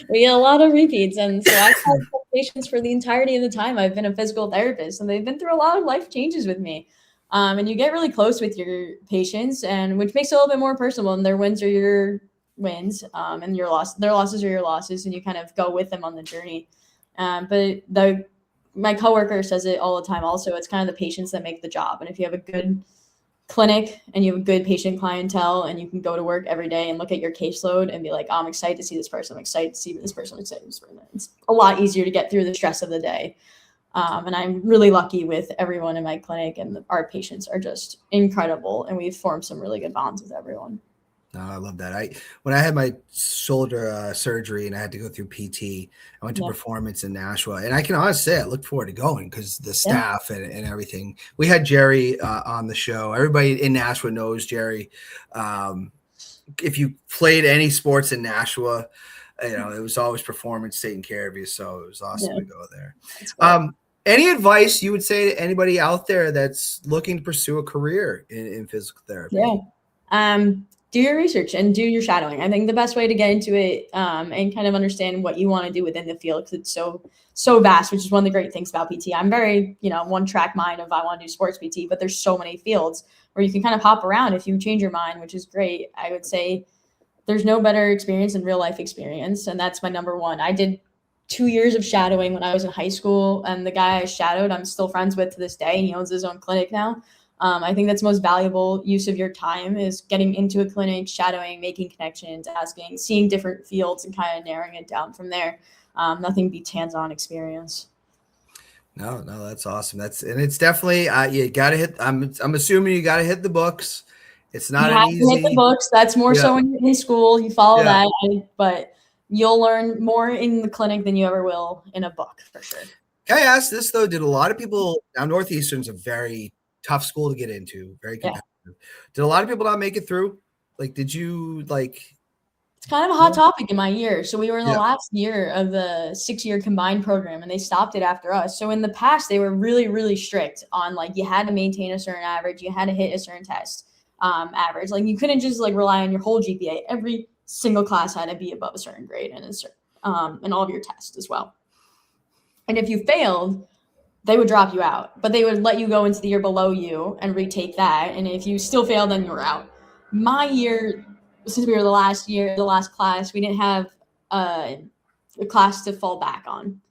We get a lot of repeats. And so I've had patients for the entirety of the time I've been a physical therapist, and they've been through a lot of life changes with me. And you get really close with your patients, and which makes it a little bit more personal, and their wins are your wins, and their losses are your losses, and you kind of go with them on the journey. But my coworker says it all the time also, it's kind of the patients that make the job. And if you have a good clinic and you have a good patient clientele, and you can go to work every day and look at your caseload and be like, I'm excited to see this person. I'm excited to see this person. I'm excited to see this person. It's a lot easier to get through the stress of the day. And I'm really lucky with everyone in my clinic, and our patients are just incredible. And we've formed some really good bonds with everyone. No, I love that. When I had my shoulder surgery and I had to go through PT, I went to Performance in Nashua, and I can honestly say I look forward to going because the staff and everything. We had Jerry on the show. Everybody in Nashua knows Jerry. If you played any sports in Nashua, it was always Performance taking care of you. So it was awesome to go there. Any advice you would say to anybody out there that's looking to pursue a career in physical therapy? Do your research and do your shadowing. I think the best way to get into it and kind of understand what you want to do within the field, because it's so vast, which is one of the great things about PT. I'm very, one track mind of I want to do sports PT, but there's so many fields where you can kind of hop around if you change your mind, which is great. I would say there's no better experience than real life experience. And that's my number one. I did 2 years of shadowing when I was in high school, and the guy I shadowed, I'm still friends with to this day. He owns his own clinic now. I think that's the most valuable use of your time, is getting into a clinic, shadowing, making connections, asking, seeing different fields, and kind of narrowing it down from there. Nothing beats hands-on experience. No, that's awesome. It's definitely you got to hit. I'm assuming you got to hit the books. It's not an easy. Hit the books. That's more so when you're in school. You follow that, but you'll learn more in the clinic than you ever will in a book, for sure. Can I ask this though? Did a lot of people now? Northeastern's a very tough school to get into, very competitive. Did a lot of people not make it through? Did you It's kind of a hot topic in my year. So we were in the last year of the 6-year combined program, and they stopped it after us. So in the past, they were really, really strict on you had to maintain a certain average, you had to hit a certain test average. You couldn't just rely on your whole GPA. Every single class had to be above a certain grade and all of your tests as well. And if you failed, they would drop you out, but they would let you go into the year below you and retake that. And if you still failed, then you were out. My year, since we were the last class, we didn't have a class to fall back on.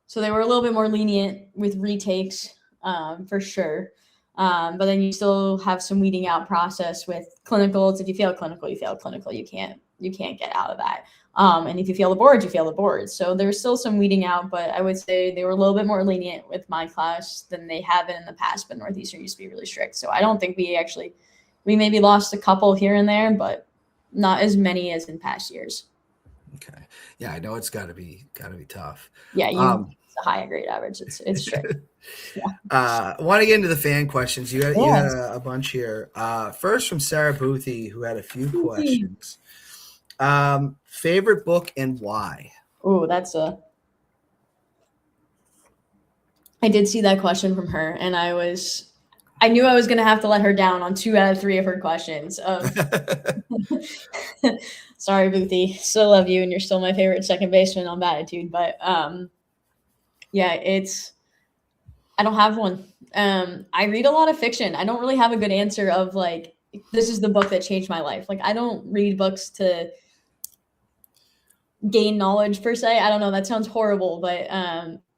So they were a little bit more lenient with retakes, for sure. But then you still have some weeding out process with clinicals. If you fail clinical, you fail clinical. You can't get out of that. And if you fail the boards, you fail the boards. So there's still some weeding out, but I would say they were a little bit more lenient with my class than they have been in the past, but Northeastern used to be really strict. So I don't think we maybe lost a couple here and there, but not as many as in past years. Okay. Yeah, I know it's gotta be tough. Yeah, it's a higher grade average. It's strict. Yeah. Want to get into the fan questions. You had a bunch here. First from Sarah Boothie, who had a few questions. Favorite book and why? Oh, I did see that question from her, and I knew I was going to have to let her down on 2 out of 3 of her questions. Sorry, Boothie. Still love you, and you're still my favorite second baseman on Batitude. But yeah, I don't have one. I read a lot of fiction. I don't really have a good answer of like, this is the book that changed my life. Like, I don't read books to gain knowledge per se. I don't know. That sounds horrible, but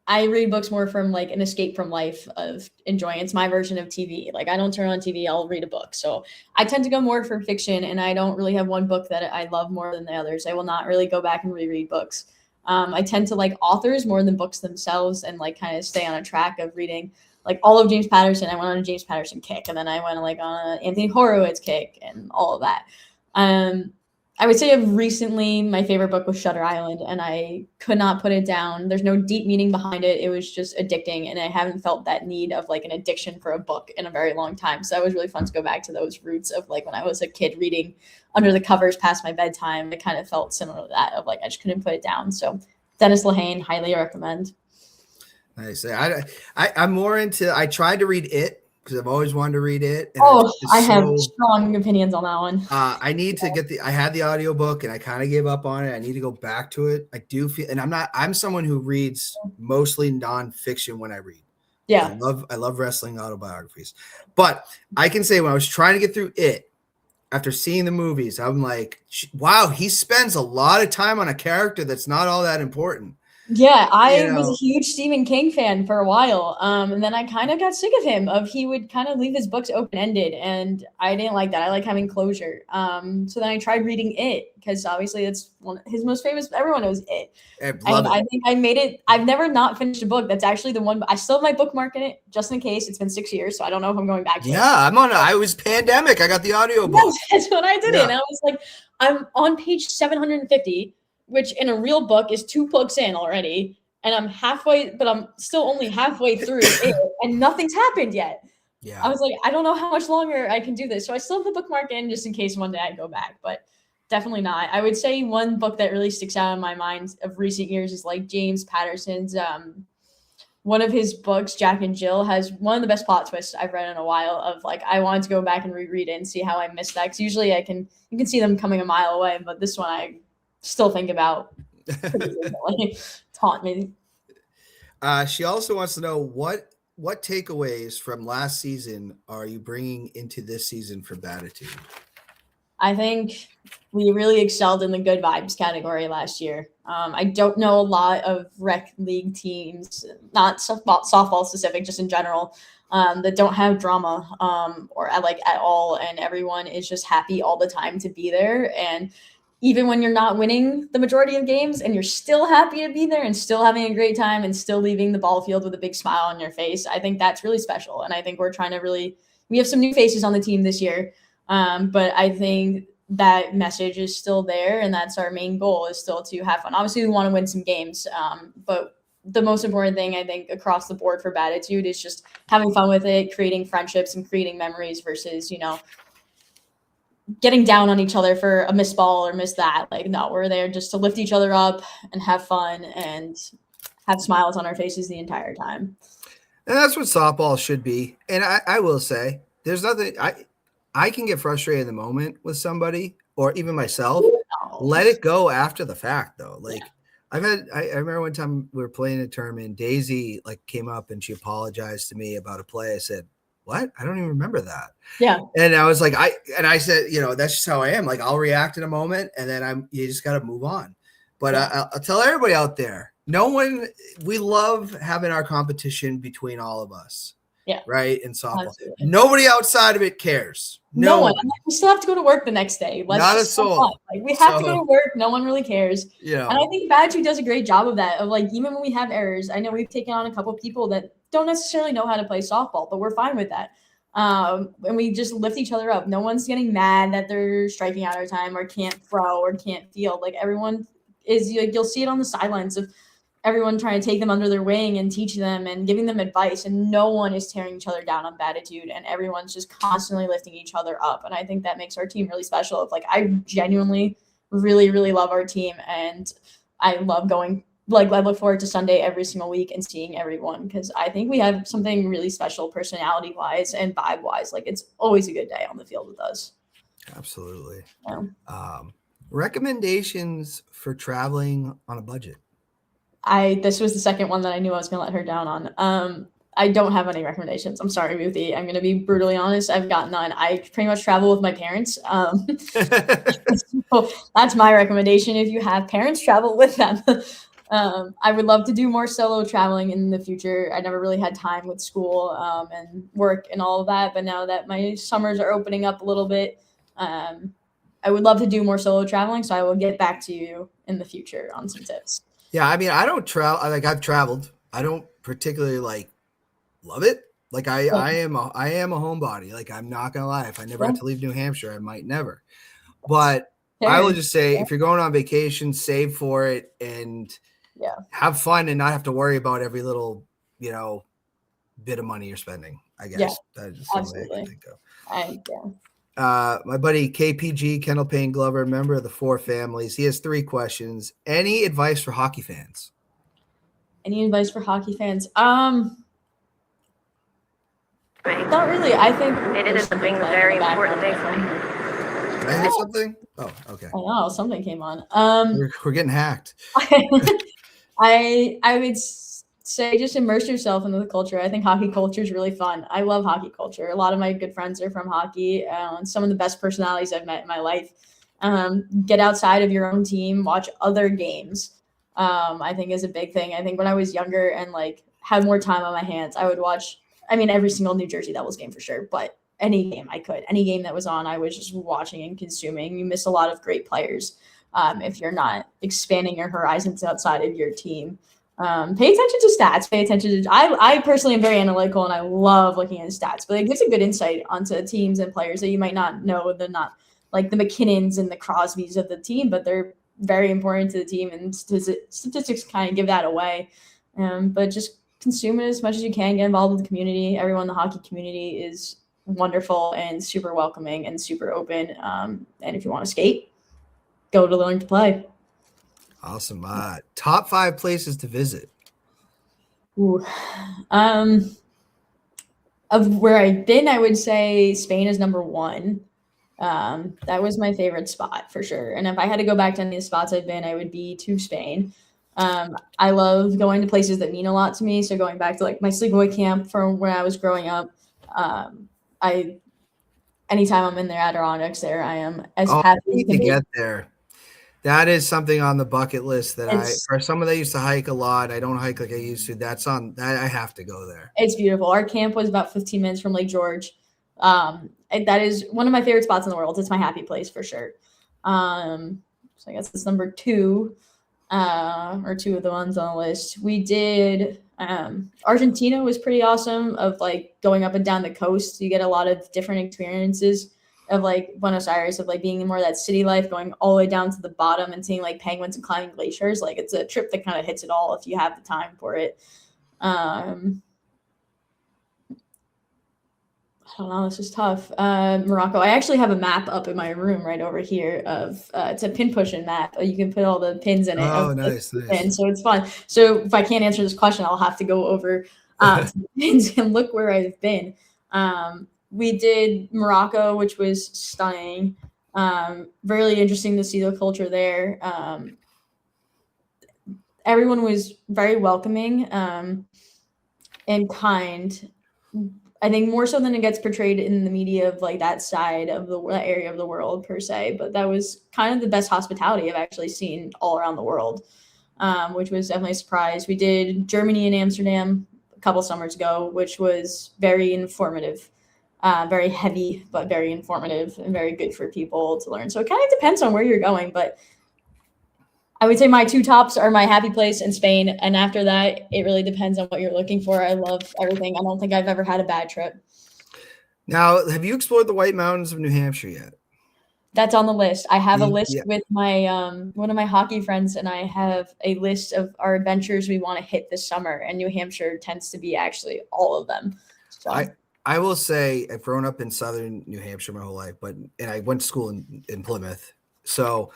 I read books more from like an escape from life of enjoying. It's my version of TV. Like, I don't turn on TV, I'll read a book. So I tend to go more for fiction, and I don't really have one book that I love more than the others. I will not really go back and reread books. I tend to like authors more than books themselves, and like kind of stay on a track of reading like all of James Patterson. I went on a James Patterson kick, and then I went like on an Anthony Horowitz kick and all of that. I would say of recently, my favorite book was Shutter Island, and I could not put it down. There's no deep meaning behind it. It was just addicting, and I haven't felt that need of like an addiction for a book in a very long time. So that was really fun to go back to those roots of like when I was a kid reading under the covers past my bedtime. It kind of felt similar to that of like I just couldn't put it down. So Dennis Lehane, highly recommend. Nice. I'm more into. I tried to read it, because I've always wanted to read it. And I have strong opinions on that one. I need to I had the audiobook and I kind of gave up on it. I need to go back to it. I do feel, and I'm someone who reads mostly nonfiction when I read. Yeah. I love wrestling autobiographies. But I can say when I was trying to get through it, after seeing the movies, I'm like, wow, he spends a lot of time on a character that's not all that important. Yeah, I was a huge Stephen King fan for a while, and then I kind of got sick of him. He would kind of leave his books open-ended, and I didn't like that. I like having closure. So then I tried reading It, because obviously it's his most famous. Everyone knows It. I think I made it. I've never not finished a book. That's actually the one. I still have my bookmark in it, just in case. It's been 6 years, so I don't know if I'm going back to it. Yeah, I was pandemic. I got the audiobook. That's when I did it, and I was like, I'm on page 750. Which in a real book is 2 books in already, and I'm still only halfway through it, and nothing's happened yet. Yeah. I was like, I don't know how much longer I can do this. So I still have the bookmark in just in case one day I go back, but definitely not. I would say one book that really sticks out in my mind of recent years is like James Patterson's, one of his books, Jack and Jill, has one of the best plot twists I've read in a while of like, I wanted to go back and reread it and see how I missed that. Cause usually you can see them coming a mile away, but this one I still think about. Taunt me. She also wants to know what takeaways from last season are you bringing into this season for Batitude? I think we really excelled in the good vibes category last year. I don't know a lot of rec league teams, not softball specific, just in general, that don't have drama or like at all, and everyone is just happy all the time to be there. And even when you're not winning the majority of games and you're still happy to be there and still having a great time and still leaving the ball field with a big smile on your face, I think that's really special. And I think we're trying to we have some new faces on the team this year. But I think that message is still there, and that's our main goal, is still to have fun. Obviously we want to win some games. But the most important thing I think across the board for Batitude is just having fun with it, creating friendships and creating memories versus, getting down on each other for a missed ball or miss that. Like, no, we're there just to lift each other up and have fun and have smiles on our faces the entire time. And that's what softball should be. And I will say, there's nothing I can get frustrated in the moment with somebody or even myself. let it go after the fact though. Like I remember one time we were playing a tournament, Daisy like came up and she apologized to me about a play. I said, what? I don't even remember that. Yeah. And I was like, I said, that's just how I am. Like I'll react in a moment and then you just got to move on. But I'll tell everybody out there, we love having our competition between all of us. Yeah. Right. In softball. Absolutely. Nobody outside of it cares. No one. We still have to go to work the next day. Not a soul. Like we have to go to work. No one really cares. Yeah. And I think Badger does a great job of that. Of like, even when we have errors, I know we've taken on a couple people that don't necessarily know how to play softball, but we're fine with that. And we just lift each other up. No one's getting mad that they're striking out our time or can't throw or can't field. Like everyone is, you'll see it on the sidelines of everyone trying to take them under their wing and teach them and giving them advice, and no one is tearing each other down on Batitude, and everyone's just constantly lifting each other up. And I think that makes our team really special. Like I genuinely really, really love our team, and I love going, like I look forward to Sunday every single week and seeing everyone, because I think we have something really special personality wise and vibe wise. Like it's always a good day on the field with us. Absolutely. Yeah. Recommendations for traveling on a budget. This was the second one that I knew I was going to let her down on. I don't have any recommendations. I'm sorry, Ruthie. I'm going to be brutally honest. I've got none. I pretty much travel with my parents. So that's my recommendation. If you have parents, travel with them. I would love to do more solo traveling in the future. I never really had time with school and work and all of that. But now that my summers are opening up a little bit, I would love to do more solo traveling. So I will get back to you in the future on some tips. Yeah, I mean, I don't travel. Like I've traveled. I don't particularly love it. Like I am a homebody. Like I'm not gonna lie. If I never had to leave New Hampshire, I might never. But I will just say, if you're going on vacation, save for it and have fun and not have to worry about every little bit of money you're spending. I guess that's just something I can think of. My buddy KPG, Kendall Payne Glover, member of the Four Families. He has 3 questions. Any advice for hockey fans? Any advice for hockey fans? Not really. I think it is something very important thing. Did I hear something? Oh, okay. I know something came on. We're getting hacked. I would say just immerse yourself into the culture. I think hockey culture is really fun. I love hockey culture. A lot of my good friends are from hockey, and some of the best personalities I've met in my life. Get outside of your own team, watch other games. I think is a big thing. I think when I was younger and had more time on my hands, I would watch, every single New Jersey Devils game for sure, but any game I could, any game that was on, I was just watching and consuming. You miss a lot of great players if you're not expanding your horizons outside of your team. Pay attention to stats. Pay attention to. I personally am very analytical and I love looking at stats, but it gives a good insight onto teams and players that you might not know. They're not like the McKinnons and the Crosbys of the team, but they're very important to the team, and statistics kind of give that away. But just consume it as much as you can. Get involved with the community. Everyone in the hockey community is wonderful and super welcoming and super open. And if you want to skate, go to Learn to Play. Awesome. Top 5 places to visit. Ooh. Of where I've been, I would say Spain is number 1. That was my favorite spot for sure. And if I had to go back to any of the spots I've been, I would be to Spain. I love going to places that mean a lot to me. So going back to my sleepaway camp from when I was growing up, anytime I'm in the Adirondacks there, I am as happy to get there. That is something on the bucket list that for someone that used to hike a lot, I don't hike like I used to. I have to go there. It's beautiful. Our camp was about 15 minutes from Lake George. That is one of my favorite spots in the world. It's my happy place for sure. So I guess it's number 2, or 2 of the ones on the list. We did, Argentina was pretty awesome of going up and down the coast. You get a lot of different experiences of Buenos Aires, of being in more of that city life, going all the way down to the bottom and seeing penguins and climbing glaciers. It's a trip that kind of hits it all if you have the time for it. I don't know. This is tough. Morocco. I actually have a map up in my room right over here of it's a pin pushing map. You can put all the pins in it. Oh, nice. And so it's fun. So if I can't answer this question, I'll have to go over the pins and look where I've been. We did Morocco, which was stunning. Really interesting to see the culture there. Everyone was very welcoming and kind. I think more so than it gets portrayed in the media of like that side of that area of the world per se. But that was kind of the best hospitality I've actually seen all around the world, which was definitely a surprise. We did Germany and Amsterdam a couple summers ago, which was very informative, very heavy, but very informative and very good for people to learn. So it kind of depends on where you're going, but I would say my two tops are my happy place in Spain. And after that, it really depends on what you're looking for. I love everything. I don't think I've ever had a bad trip. Now, have you explored the White Mountains of New Hampshire yet? That's on the list. I have a list with my one of my hockey friends, and I have a list of our adventures we want to hit this summer. And New Hampshire tends to be actually all of them. So. I will say I've grown up in southern New Hampshire my whole life, and I went to school in Plymouth. So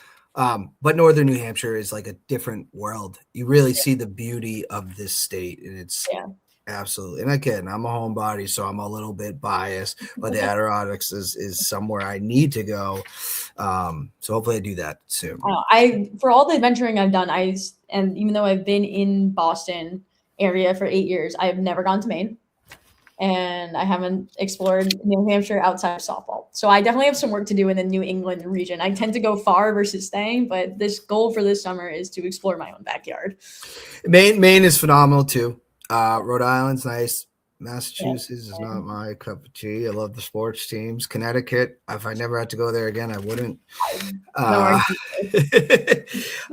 but northern New Hampshire is like a different world. You really see the beauty of this state, and it's absolutely. And again, I'm a homebody, so I'm a little bit biased, but the Adirondacks is somewhere I need to go. So hopefully I do that soon. For all the adventuring I've done, and even though I've been in Boston area for 8 years, I have never gone to Maine. And I haven't explored New Hampshire outside of softball. So I definitely have some work to do in the New England region. I tend to go far versus staying, but this goal for this summer is to explore my own backyard. Maine is phenomenal too. Rhode Island's nice. Massachusetts is not my cup of tea. I love the sports teams. Connecticut, if I never had to go there again, I wouldn't.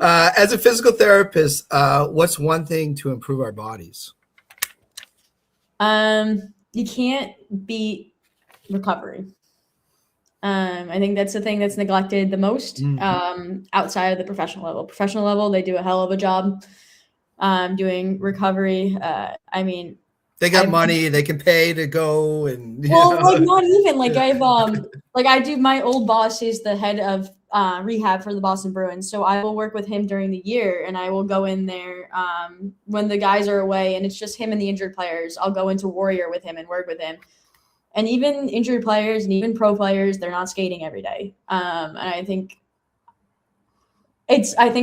As a physical therapist, what's one thing to improve our bodies? You can't beat recovery. I think that's the thing that's neglected the most outside of the professional level. Professional level, they do a hell of a job doing recovery. I mean, they got money, they can pay to go and like not even like I do. My old boss is the head of rehab for the Boston Bruins, so I will work with him during the year, and I will go in there when the guys are away, and it's just him and the injured players. I'll go into Warrior with him and work with him. And even injured players and even pro players, they're not skating every day. And I think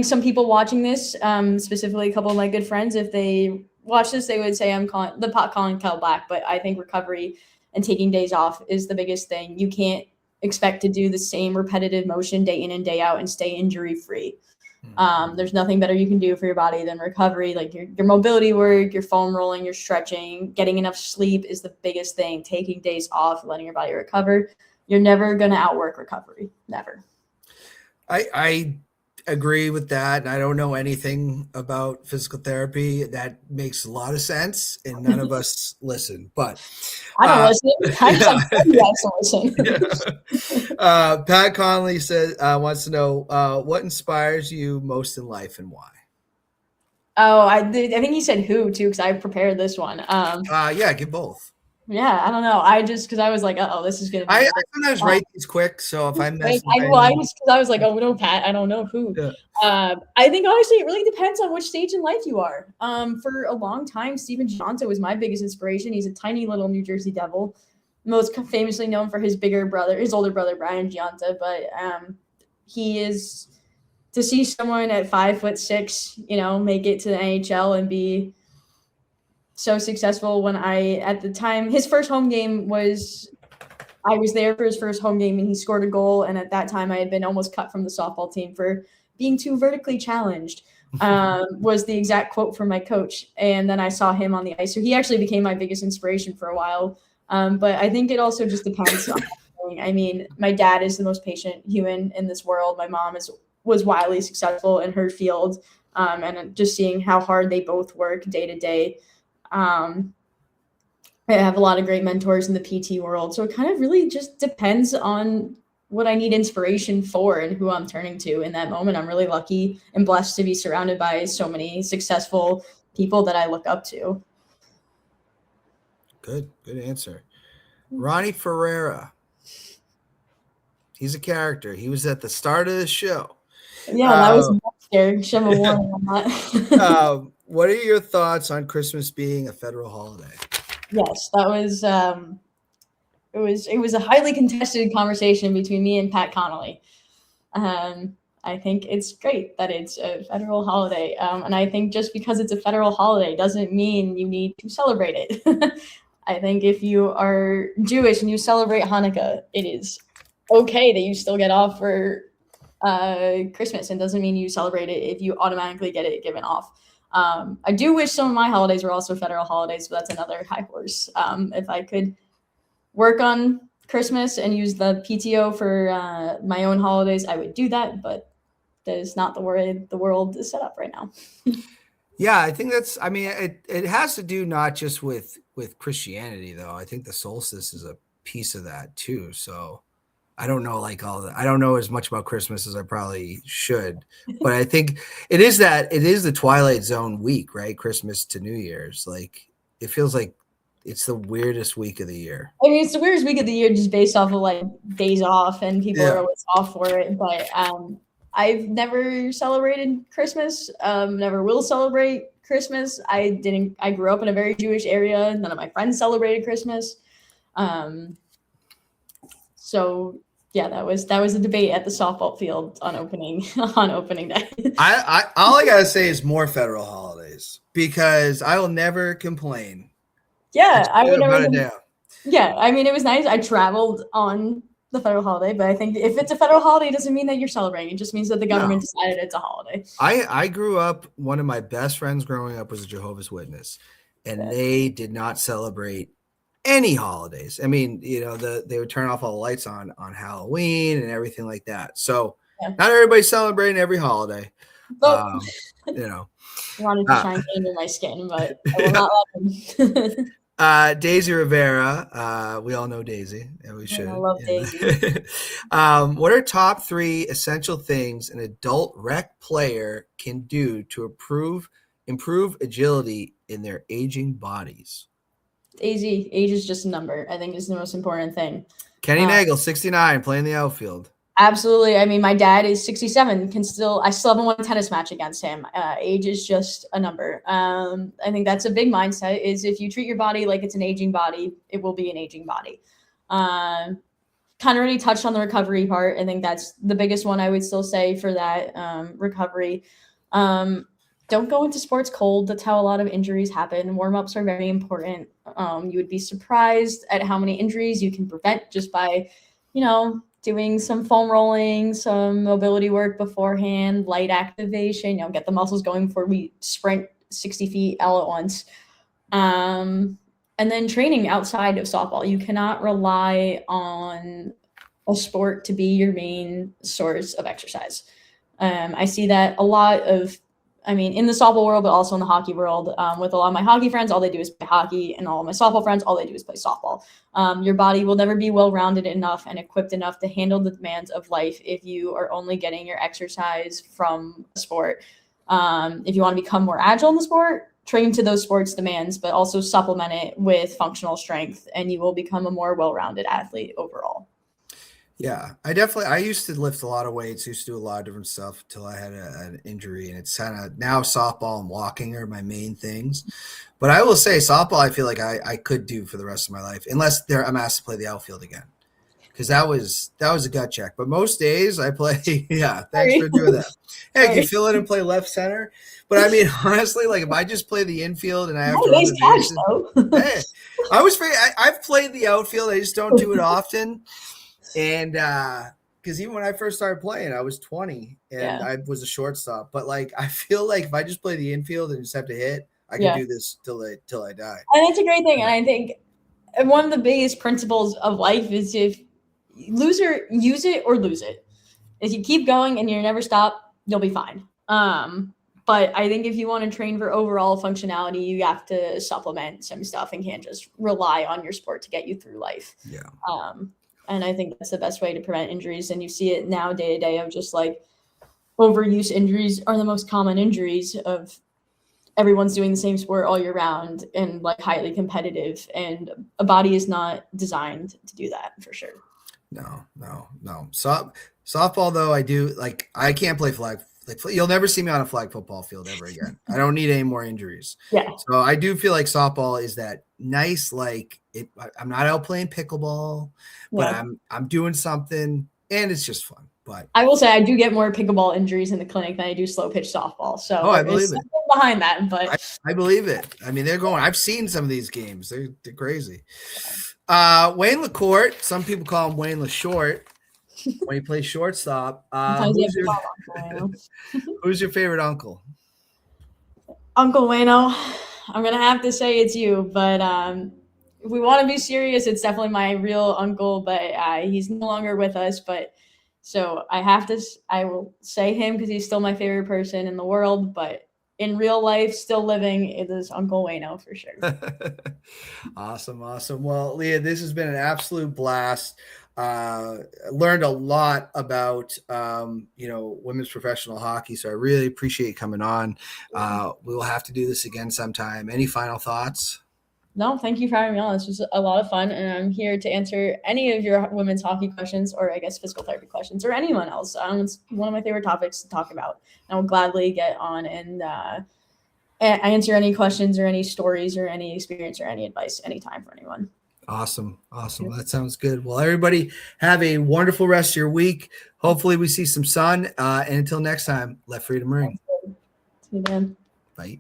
some people watching this, specifically a couple of my good friends, if they watch this, they would say I'm calling Kel Black, but I think recovery and taking days off is the biggest thing. You can't expect to do the same repetitive motion day in and day out and stay injury free. There's nothing better you can do for your body than recovery. Like your mobility work, your foam rolling, your stretching, getting enough sleep is the biggest thing. Taking days off, letting your body recover. You're never going to outwork recovery. Never. I agree with that. I don't know anything about physical therapy. That makes a lot of sense, and none of us listen. But I don't listen. I just you guys to listen. Pat Conley says wants to know what inspires you most in life and why. Oh, I think he said who too, because I prepared this one. Yeah, give both. Yeah, I don't know. Because I was like, this is gonna be. I sometimes write these quick, so if I mess, I was like, oh no, Pat, I don't know who. Yeah. I think honestly, it really depends on which stage in life you are. For a long time, Steven Gianto was my biggest inspiration. He's a tiny little New Jersey Devil, most famously known for his older brother Brian Gianto. But he is to see someone at 5'6", make it to the NHL and be so successful. When at the time, his first home game I was there for his first home game and he scored a goal. And at that time I had been almost cut from the softball team for being too vertically challenged, was the exact quote from my coach. And then I saw him on the ice. So he actually became my biggest inspiration for a while. But I think it also just depends on, I mean, my dad is the most patient human in this world. My mom was wildly successful in her field. And just seeing how hard they both work day to day. I have a lot of great mentors in the PT world. So it kind of really just depends on what I need inspiration for and who I'm turning to in that moment. I'm really lucky and blessed to be surrounded by so many successful people that I look up to. Good answer. Ronnie Ferreira. He's a character. He was at the start of the show. Yeah, that was scared. Should have a warning on that. What are your thoughts on Christmas being a federal holiday? Yes, that was it was a highly contested conversation between me and Pat Connolly. I think it's great that it's a federal holiday. And I think just because it's a federal holiday doesn't mean you need to celebrate it. I think if you are Jewish and you celebrate Hanukkah, it is okay that you still get off for Christmas, and doesn't mean you celebrate it if you automatically get it given off. I do wish some of my holidays were also federal holidays, but that's another high horse. If I could work on Christmas and use the PTO for my own holidays, I would do that, but that is not the way the world is set up right now. Yeah, I think that's, I mean, it has to do not just with Christianity, though. I think the solstice is a piece of that too. So I don't know I don't know as much about Christmas as I probably should, but I think it is the Twilight Zone week, right? Christmas to New Year's. Like, it feels like it's the weirdest week of the year. I mean, it's the weirdest week of the year just based off of like days off, and people are always off for it. But I've never celebrated Christmas, never will celebrate Christmas. I grew up in a very Jewish area. None of my friends celebrated Christmas. So yeah, that was a debate at the softball field on opening day. I all I gotta say is more federal holidays, because I will never complain. Yeah, I would never. Yeah, I mean, it was nice. I traveled on the federal holiday, but I think if it's a federal holiday, it doesn't mean that you're celebrating. It just means that the government decided it's a holiday. I grew up, one of my best friends growing up was a Jehovah's Witness, and they did not celebrate any holidays. I mean, you know, they would turn off all the lights on Halloween and everything like that. So not everybody's celebrating every holiday. But, you know, I wanted to shine into my skin, but I will not let them. Daisy Rivera, we all know Daisy, and we should. I love Daisy. What are top 3 essential things an adult rec player can do to improve agility in their aging bodies? Age is just a number. I think is the most important thing. Kenny Nagel, 69, playing the outfield. Absolutely. I mean, my dad is 67. I still haven't won a tennis match against him. Age is just a number. I think that's a big mindset, is if you treat your body like it's an aging body, it will be an aging body. Kind of already touched on the recovery part. I think that's the biggest one I would still say for that recovery. Don't go into sports cold. That's how a lot of injuries happen. Warm-ups are very important. You would be surprised at how many injuries you can prevent just by, doing some foam rolling, some mobility work beforehand, light activation, get the muscles going before we sprint 60 feet all at once. And then training outside of softball. You cannot rely on a sport to be your main source of exercise. I see that a lot in the softball world, but also in the hockey world, with a lot of my hockey friends, all they do is play hockey, and all of my softball friends, all they do is play softball. Your body will never be well-rounded enough and equipped enough to handle the demands of life if you are only getting your exercise from a sport. If you want to become more agile in the sport, train to those sports demands, but also supplement it with functional strength, and you will become a more well-rounded athlete overall. Yeah, I used to lift a lot of weights, used to do a lot of different stuff until I had an injury, and it's kind of now softball and walking are my main things. But I will say softball, I feel like I could do for the rest of my life, unless I'm asked to play the outfield again, because that was a gut check. But most days I play. Yeah, thanks for doing that. Hey, can you fill in and play left center? But I mean, honestly, like if I just play the infield and I have to run the bases, I was afraid. I've played the outfield. I just don't do it often. And because even when I first started playing, I was 20 and I was a shortstop. But like, I feel like if I just play the infield and just have to hit, I can do this till I die. And it's a great thing. And I think one of the biggest principles of life is if use it or lose it. If you keep going and you never stop, you'll be fine. But I think if you want to train for overall functionality, you have to supplement some stuff and can't just rely on your sport to get you through life. Yeah. And I think that's the best way to prevent injuries. And you see it now day to day of just like overuse injuries are the most common injuries of everyone's doing the same sport all year round and like highly competitive. And a body is not designed to do that for sure. No. Softball though, I can't play flag Like you'll never see me on a flag football field ever again. I don't need any more injuries. Yeah. So I do feel like softball is that nice, like I'm not out playing pickleball, but I'm doing something and it's just fun. But I will say I do get more pickleball injuries in the clinic than I do slow pitch softball. So I believe it. Behind that, but I believe it. I mean, they're going. I've seen some of these games. They're crazy. Wayne LaCourte. Some people call him Wayne LaShort when he plays shortstop. Who's your favorite uncle? Uncle Wayno. I'm gonna have to say it's you, but if we want to be serious, it's definitely my real uncle. But he's no longer with us. But so I will say him because he's still my favorite person in the world. But in real life, still living, it is Uncle Wayno for sure. Awesome. Well, Leah, this has been an absolute blast. Learned a lot about women's professional hockey, so I really appreciate you coming on. We will have to do this again sometime. Any final thoughts? No, thank you for having me on. This was a lot of fun, and I'm here to answer any of your women's hockey questions, or I guess physical therapy questions, or anyone else. It's one of my favorite topics to talk about. I will gladly get on and answer any questions or any stories or any experience or any advice anytime for anyone. Awesome. That sounds good. Well, everybody have a wonderful rest of your week. Hopefully we see some sun. And until next time, let freedom ring. See you then. Bye.